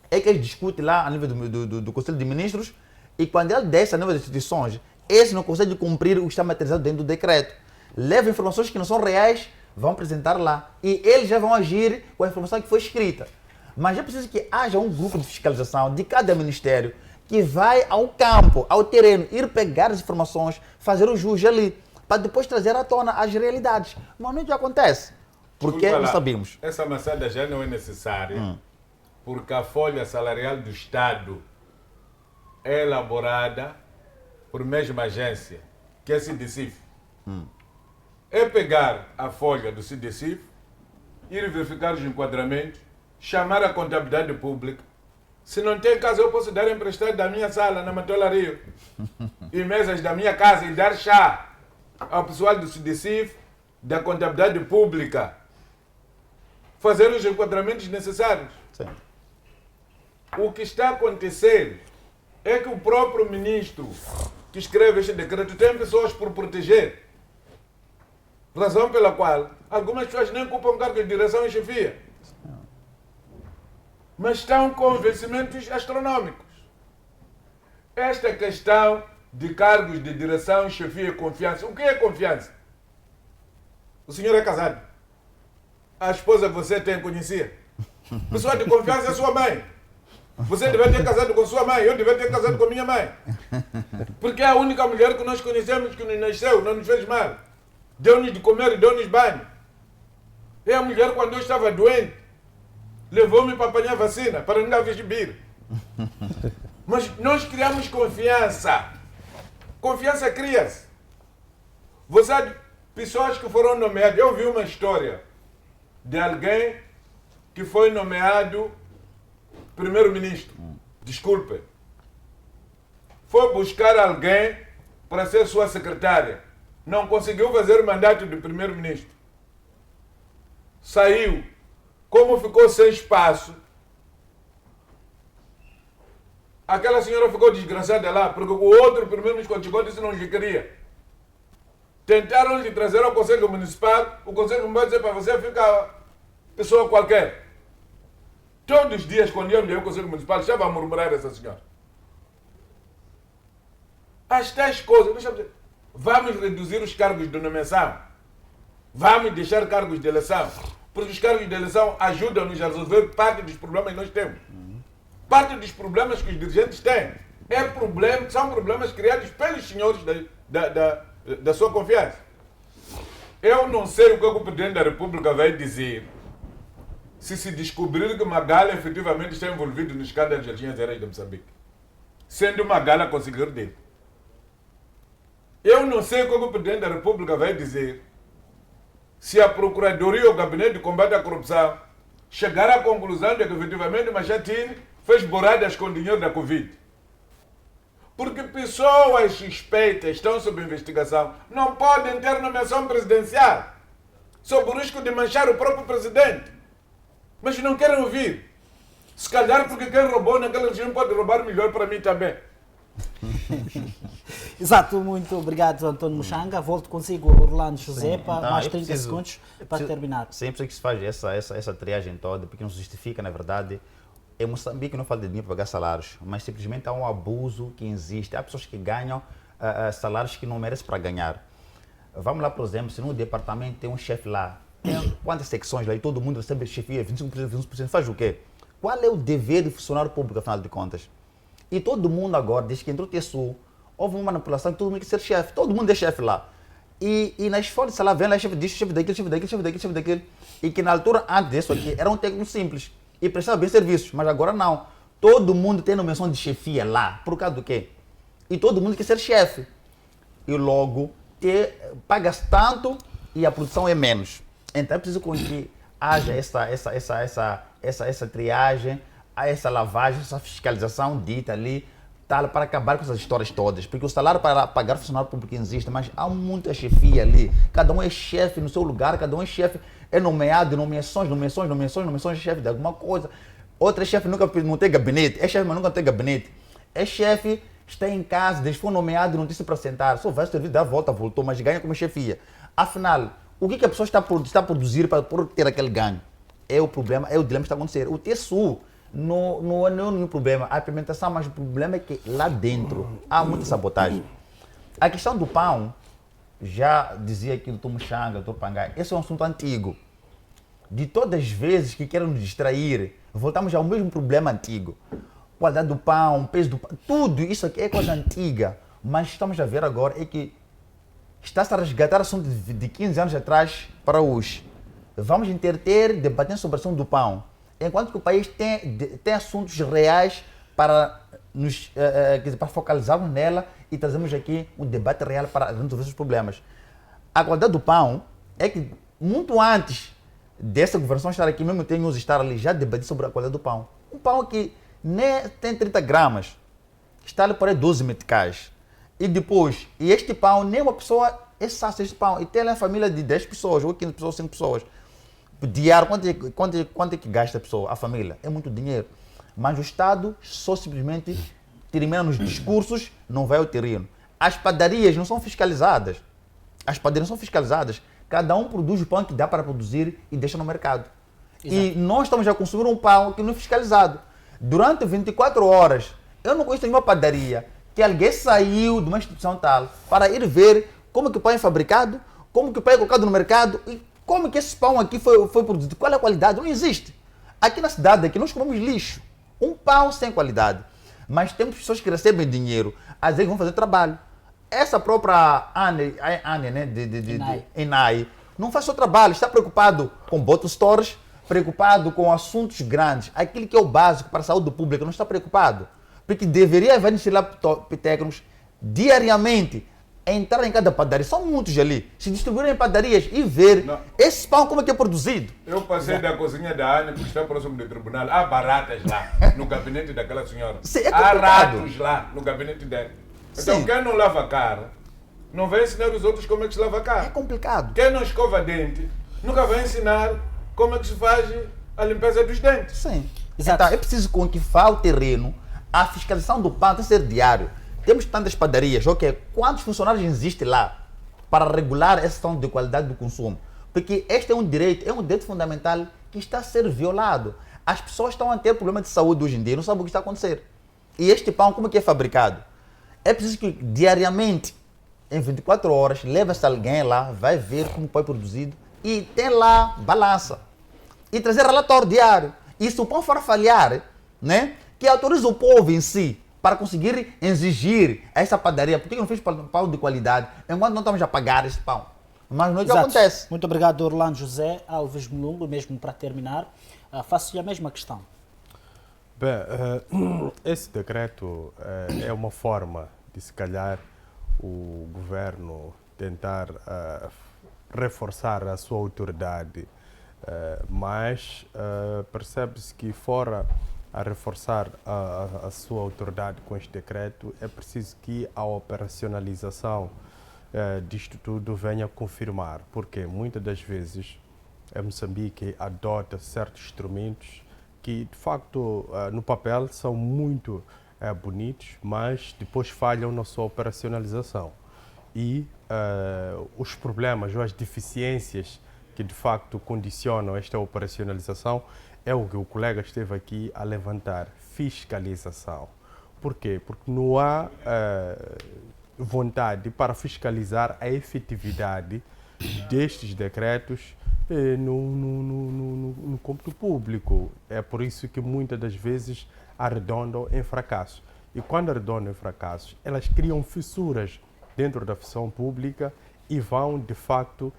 Speaker 3: é que eles discutem lá a nível do Conselho de Ministros e quando ele desce a nível das instituições, eles não conseguem cumprir o que está materializado dentro do decreto. Levam informações que não são reais, vão apresentar lá e eles já vão agir com a informação que foi escrita. Mas é preciso que haja um grupo de fiscalização de cada ministério que vai ao campo, ao terreno, ir pegar as informações, fazer o jus ali, para depois trazer à tona as realidades. Mas não é que acontece, porque não sabemos.
Speaker 2: Essa maçada já não é necessária, porque a folha salarial do Estado é elaborada por mesma agência, que é a CIDECIF. É pegar a folha do CIDECIF, ir verificar os enquadramentos, chamar a contabilidade pública. Se não tem casa, eu posso dar emprestado da minha sala na Matola Rio e mesas da minha casa e dar chá ao pessoal do CIDECIF, da contabilidade pública, fazer os enquadramentos necessários.
Speaker 3: Sim.
Speaker 2: O que está a acontecer é que o próprio ministro que escreve este decreto tem pessoas por proteger, razão pela qual algumas pessoas nem ocupam cargo de direção e chefia, mas estão com vencimentos astronómicos. Esta questão de cargos de direção, chefia e confiança. O que é confiança? O senhor é casado. A esposa que você tem conhecia. Pessoa de confiança é sua mãe. Você deve ter casado com sua mãe, eu deve ter casado com minha mãe. Porque é a única mulher que nós conhecemos que nos nasceu, não nos fez mal. Deu-nos de comer e deu-nos banho. É a mulher quando eu estava doente, levou-me para apanhar vacina, para não exibir. Mas nós criamos confiança. Confiança cria-se. Você há pessoas que foram nomeadas. Eu vi uma história de alguém que foi nomeado primeiro-ministro. Desculpe. Foi buscar alguém para ser sua secretária. Não conseguiu fazer o mandato de primeiro-ministro. Saiu. Como ficou sem espaço, aquela senhora ficou desgraçada lá, porque o outro primeiro-ministro quando chegou disse que não lhe queria. Tentaram lhe trazer ao Conselho Municipal, o Conselho Municipal disse para você ficar pessoa qualquer. Todos os dias, quando eu ia ao Conselho Municipal, estava a murmurar essa senhora. As tais coisas, deixa eu dizer, vamos reduzir os cargos de nomeação, vamos deixar cargos de eleição. Porque os cargos de eleição ajudam-nos a resolver parte dos problemas que nós temos. Parte dos problemas que os dirigentes têm são problemas criados pelos senhores da sua confiança. Eu não sei o que o Presidente da República vai dizer se descobrir que Magala efetivamente está envolvido no escândalo de Jardim Azerais de Moçambique. Sendo Magala conseguir dele. Eu não sei o que o Presidente da República vai dizer se a Procuradoria ou o Gabinete de Combate à Corrupção chegar à conclusão de que efetivamente Machatini fez boradas com dinheiro da Covid. Porque pessoas suspeitas estão sob investigação não podem ter nomeação presidencial sob o risco de manchar o próprio presidente. Mas não querem ouvir. Se calhar porque quem roubou naquela região pode roubar melhor para mim também.
Speaker 1: Exato, muito obrigado, Antônio Muxanga. Volto consigo, Orlando José, para mais 30 segundos para terminar.
Speaker 3: Sempre que se faz essa triagem toda, porque não se justifica, na verdade, em Moçambique não falta de dinheiro para pagar salários, mas simplesmente há um abuso que existe. Há pessoas que ganham salários que não merecem para ganhar. Vamos lá, por exemplo, se no departamento tem um chefe lá, tem quantas secções lá e todo mundo recebe chefia, 25%, 25%, faz o quê? Qual é o dever do funcionário público, afinal de contas? E todo mundo agora, desde que entrou o TSU, houve uma manipulação que todo mundo quer ser chefe. Todo mundo é chefe lá. E nas folhas de salário vem lá chefe disso, chefe daquilo, chefe daquilo, chefe daquilo, chefe daquilo. E que na altura, antes disso aqui, era um técnico simples. e prestava bem serviços, mas agora não. Todo mundo tem nomeação de chefia lá, por causa do quê? E todo mundo quer ser chefe. E logo paga-se tanto e a produção é menos. Então é preciso que haja essa triagem, essa lavagem, essa fiscalização dita ali, tal, para acabar com essas histórias todas. Porque o salário para pagar funcionário público existe, mas há muita chefia ali. Cada um é chefe no seu lugar, cada um é chefe, é nomeado, nomeações, é chefe de alguma coisa. Outro é chefe, nunca não tem gabinete, é chefe, mas nunca tem gabinete. É chefe, está em casa, desde que foi nomeado, não disse para sentar, só vai servir, dá a volta, voltou, mas ganha como chefia. Afinal, o que a pessoa está a produzir para ter aquele ganho? É o problema, é o dilema que está a acontecer. O TSU não é o problema, a implementação, mas o problema é que lá dentro há muita sabotagem. A questão do pão, já dizia aqui o Dr. Mushanga, Dr. Pangai, esse é um assunto antigo. De todas as vezes que querem nos distrair, voltamos ao mesmo problema antigo. Qualidade do pão, peso do pão, tudo isso aqui é coisa antiga. Mas estamos a ver agora é que está-se a resgatar assunto de 15 anos atrás para hoje. Vamos interter, debatendo sobre o assunto do pão. Enquanto que o país tem assuntos reais para para focalizarmos nela e trazemos aqui um debate real para resolver os problemas. A qualidade do pão é que muito antes dessa governação estar aqui, mesmo tem estar ali, já debati sobre a qualidade do pão. Um pão que nem tem 30 gramas, está ali por aí 12 meticais. E depois, e este pão, nem uma pessoa é sacia este pão. E tem lá a família de 10 pessoas, ou 15 pessoas, 5 pessoas. Diário, quanto é que gasta a pessoa, a família? É muito dinheiro. Mas o Estado só simplesmente termina nos discursos, não vai ao terreno. As padarias não são fiscalizadas. As padarias não são fiscalizadas. Cada um produz o pão que dá para produzir e deixa no mercado. Exato. E nós estamos a consumir um pão que não é fiscalizado. Durante 24 horas, eu não conheço nenhuma padaria que alguém saiu de uma instituição tal para ir ver como que o pão é fabricado, como que o pão é colocado no mercado e como que esse pão aqui foi produzido, qual é a qualidade. Não existe. Aqui na cidade, aqui nós comemos lixo. Um pão sem qualidade. Mas temos pessoas que recebem dinheiro, às vezes vão fazer trabalho. Essa própria Anne, né, Enai, não faz só trabalho, está preocupado com bottle stores, preocupado com assuntos grandes, aquilo que é o básico para a saúde pública, não está preocupado. Porque deveria haver técnicos diariamente, entrar em cada padaria, são muitos ali, se distribuírem em padarias e ver esse pão como é que é produzido.
Speaker 2: Eu passei da cozinha da Ana, que está próximo do tribunal, há baratas lá, no gabinete daquela senhora.
Speaker 3: Sim,
Speaker 2: há ratos lá, no gabinete dela. Então,
Speaker 3: Sim.
Speaker 2: Quem não lava a cara, não vai ensinar os outros como é que se lava a cara.
Speaker 3: É complicado.
Speaker 2: Quem não escova dente, nunca vai ensinar como é que se faz a limpeza dos dentes.
Speaker 3: Sim.
Speaker 1: Exato.
Speaker 3: Então, é preciso com que vá ao terreno, a fiscalização do pão tem que ser diário. Temos tantas padarias, ok? Quantos funcionários existem lá para regular essa questão de qualidade do consumo? Porque este é um direito fundamental que está a ser violado. As pessoas estão a ter problema de saúde hoje em dia, não sabem o que está a acontecer. E este pão, como é que é fabricado? É preciso que diariamente, em 24 horas, leva-se alguém lá, vai ver como foi produzido e tem lá balança. E trazer relatório diário. E se o pão for falhar, né, que autoriza o povo em si para conseguir exigir essa padaria. Por que não fez pão de qualidade? Enquanto não estamos a pagar esse pão. Mas não é o que acontece.
Speaker 1: Muito obrigado, Orlando José Alves Mulungo, mesmo para terminar. Faço-lhe a mesma questão.
Speaker 4: Bem, esse decreto é uma forma de, se calhar, o governo tentar reforçar a sua autoridade, mas percebe-se que, fora a reforçar a sua autoridade com este decreto, é preciso que a operacionalização disto tudo venha confirmar, porque muitas das vezes Moçambique adota certos instrumentos que, de facto, no papel são muito bonitos, mas depois falham na sua operacionalização. E os problemas ou as deficiências que, de facto, condicionam esta operacionalização é o que o colega esteve aqui a levantar: fiscalização. Por quê? Porque não há vontade para fiscalizar a efetividade destes decretos no cômputo público. É por isso que muitas das vezes arredondam em fracasso. E quando arredondam em fracasso, elas criam fissuras dentro da função pública e vão, de facto,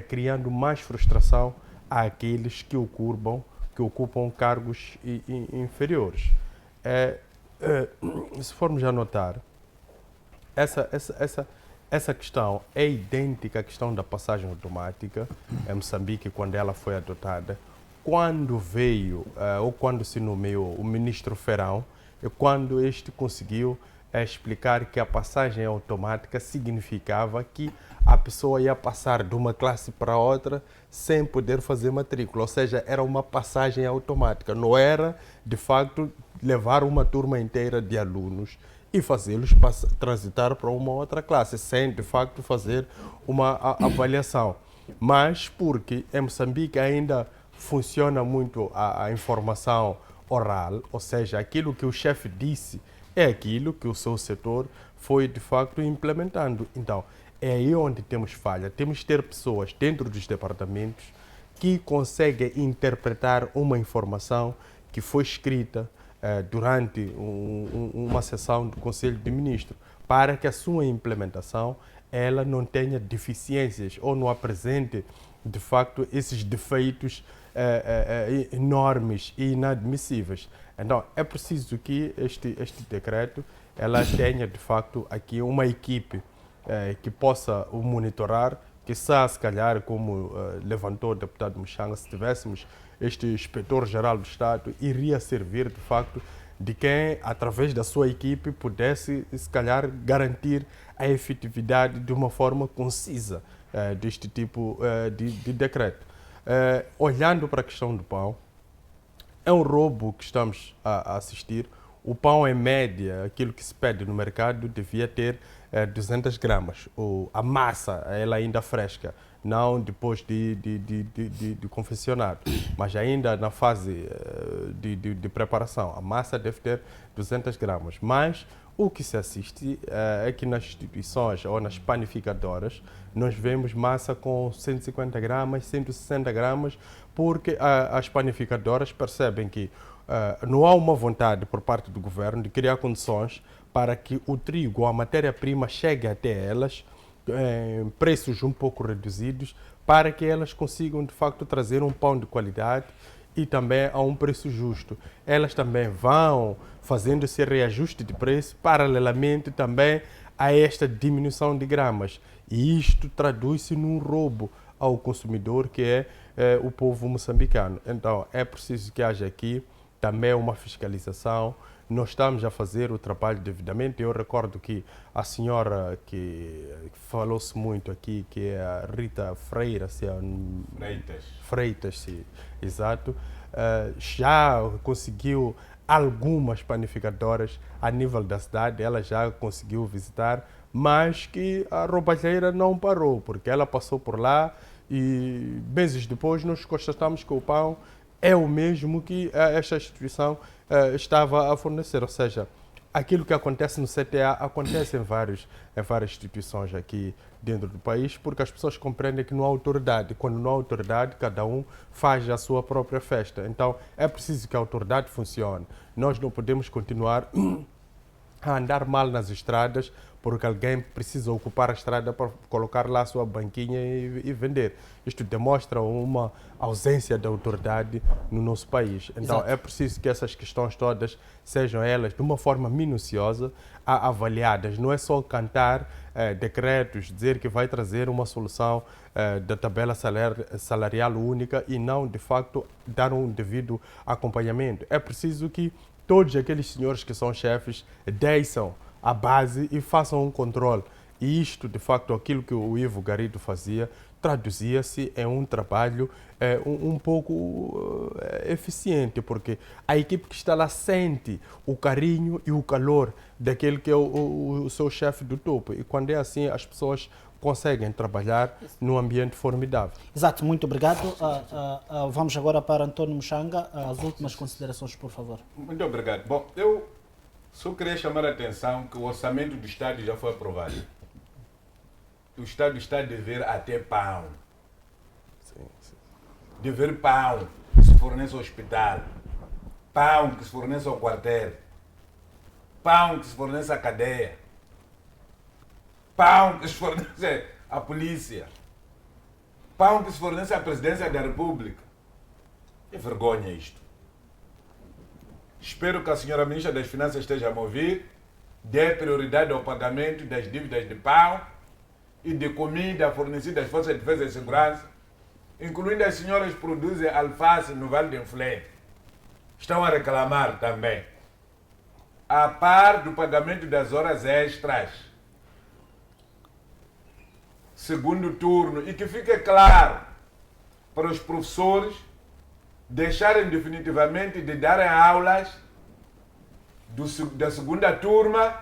Speaker 4: criando mais frustração àqueles que o curbam que ocupam cargos inferiores. Se formos a notar, essa questão é idêntica à questão da passagem automática em Moçambique, quando ela foi adotada. Quando veio, ou quando se nomeou o ministro Ferrão, é quando este conseguiu explicar que a passagem automática significava que a pessoa ia passar de uma classe para outra sem poder fazer matrícula, ou seja, era uma passagem automática, não era, de facto, levar uma turma inteira de alunos e fazê-los transitar para uma outra classe, sem, de facto, fazer uma avaliação. Mas porque em Moçambique ainda funciona muito a informação oral, ou seja, aquilo que o chefe disse é aquilo que o seu setor foi, de facto, implementando. Então, é aí onde temos falha. Temos que ter pessoas dentro dos departamentos que conseguem interpretar uma informação que foi escrita durante uma sessão do Conselho de Ministros, para que a sua implementação ela não tenha deficiências ou não apresente, de facto, esses defeitos enormes e inadmissíveis. Então, é preciso que este decreto ela tenha, de facto, aqui uma equipe que possa o monitorar, que se calhar, como levantou o deputado Mushanga, se tivéssemos este inspetor-geral do Estado, iria servir, de facto, de quem, através da sua equipe, pudesse, se calhar, garantir a efetividade de uma forma concisa deste tipo de decreto. Olhando para a questão do pão, é um roubo que estamos a assistir. O pão, em média, aquilo que se pede no mercado, devia ter 200 gramas. A massa, ela ainda fresca, não depois de confeccionado, mas ainda na fase de preparação. A massa deve ter 200 gramas. Mas o que se assiste é que nas instituições ou nas panificadoras nós vemos massa com 150 gramas, 160 gramas, porque as panificadoras percebem que não há uma vontade por parte do governo de criar condições para que o trigo ou a matéria-prima chegue até elas em preços um pouco reduzidos, para que elas consigam, de facto, trazer um pão de qualidade e também a um preço justo. Elas também vão fazendo esse reajuste de preço paralelamente também a esta diminuição de gramas. E isto traduz-se num roubo ao consumidor, que é o povo moçambicano. Então, é preciso que haja aqui também uma fiscalização. Nós estamos a fazer o trabalho devidamente. Eu recordo que a senhora que falou-se muito aqui, que é a Rita Freira, Freitas, sim, exato, já conseguiu algumas panificadoras a nível da cidade, ela já conseguiu visitar, mas que a roubalheira não parou, porque ela passou por lá e meses depois nós constatamos que o pão é o mesmo que esta instituição estava a fornecer. Ou seja, aquilo que acontece no CTA acontece em várias instituições aqui dentro do país, porque as pessoas compreendem que não há autoridade. Quando não há autoridade, cada um faz a sua própria festa. Então, é preciso que a autoridade funcione. Nós não podemos continuar a andar mal nas estradas, porque alguém precisa ocupar a estrada para colocar lá a sua banquinha e vender. Isto demonstra uma ausência de autoridade no nosso país. Então, exato, é preciso que essas questões todas sejam elas, de uma forma minuciosa, avaliadas. Não é só cantar decretos, dizer que vai trazer uma solução da tabela salarial única e não, de facto, dar um devido acompanhamento. É preciso que todos aqueles senhores que são chefes desçam a base e façam um controle. E isto, de facto, aquilo que o Ivo Garrido fazia, traduzia-se em um trabalho um pouco eficiente, porque a equipe que está lá sente o carinho e o calor daquele que é o seu chefe do topo. E quando é assim, as pessoas conseguem trabalhar num ambiente formidável.
Speaker 1: Exato, muito obrigado. Vamos agora para António Mushanga. As últimas considerações, por favor.
Speaker 2: Muito obrigado. Bom, eu só queria chamar a atenção que o orçamento do Estado já foi aprovado. O Estado está a dever até pão.
Speaker 4: Sim.
Speaker 2: Dever pão que se fornece ao hospital, pão que se fornece ao quartel, pão que se fornece à cadeia, pão que se fornece à polícia, pão que se fornece à presidência da República, É vergonha isto. Espero que a senhora Ministra das Finanças esteja a me ouvir, dê prioridade ao pagamento das dívidas de pão e de comida fornecida às Forças de Defesa e Segurança, incluindo as senhoras que produzem alface no Vale do Inflete. Estão a reclamar também. A par do pagamento das horas extras, segundo turno, e que fique claro para os professores deixarem definitivamente de darem aulas da segunda turma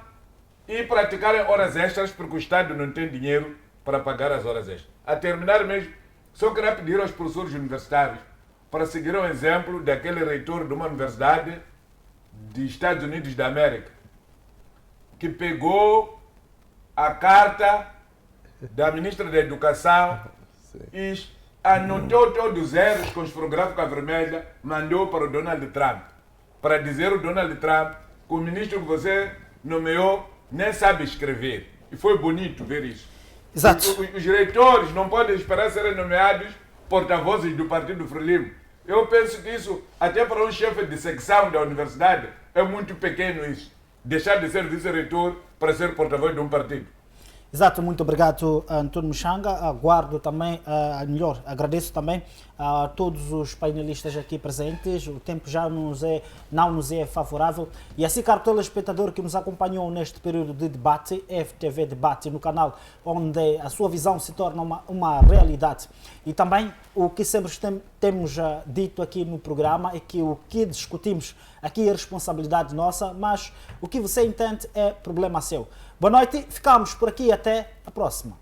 Speaker 2: e praticarem horas extras porque o Estado não tem dinheiro para pagar as horas extras. A terminar mesmo, só queria pedir aos professores universitários para seguir o exemplo daquele reitor de uma universidade dos Estados Unidos da América, que pegou a carta da Ministra da Educação e anotou todos os erros com esferográfica vermelha, mandou para o Donald Trump, para dizer ao Donald Trump que o ministro que você nomeou nem sabe escrever. E foi bonito ver isso.
Speaker 1: Exato.
Speaker 2: Os reitores não podem esperar serem nomeados porta-vozes do Partido Frelimo. Eu penso que isso, até para um chefe de secção da universidade, é muito pequeno isso. Deixar de ser vice-reitor para ser porta-voz de um partido.
Speaker 1: Exato, muito obrigado, Antônio Muxanga. Aguardo também, melhor, agradeço também a todos os painelistas aqui presentes. O tempo já não nos é favorável. E assim, caro telespectador que nos acompanhou neste período de debate, FTV Debate, no canal onde a sua visão se torna uma realidade. E também o que sempre temos dito aqui no programa é que o que discutimos aqui é responsabilidade nossa, mas o que você entende é problema seu. Boa noite, ficamos por aqui, até a próxima.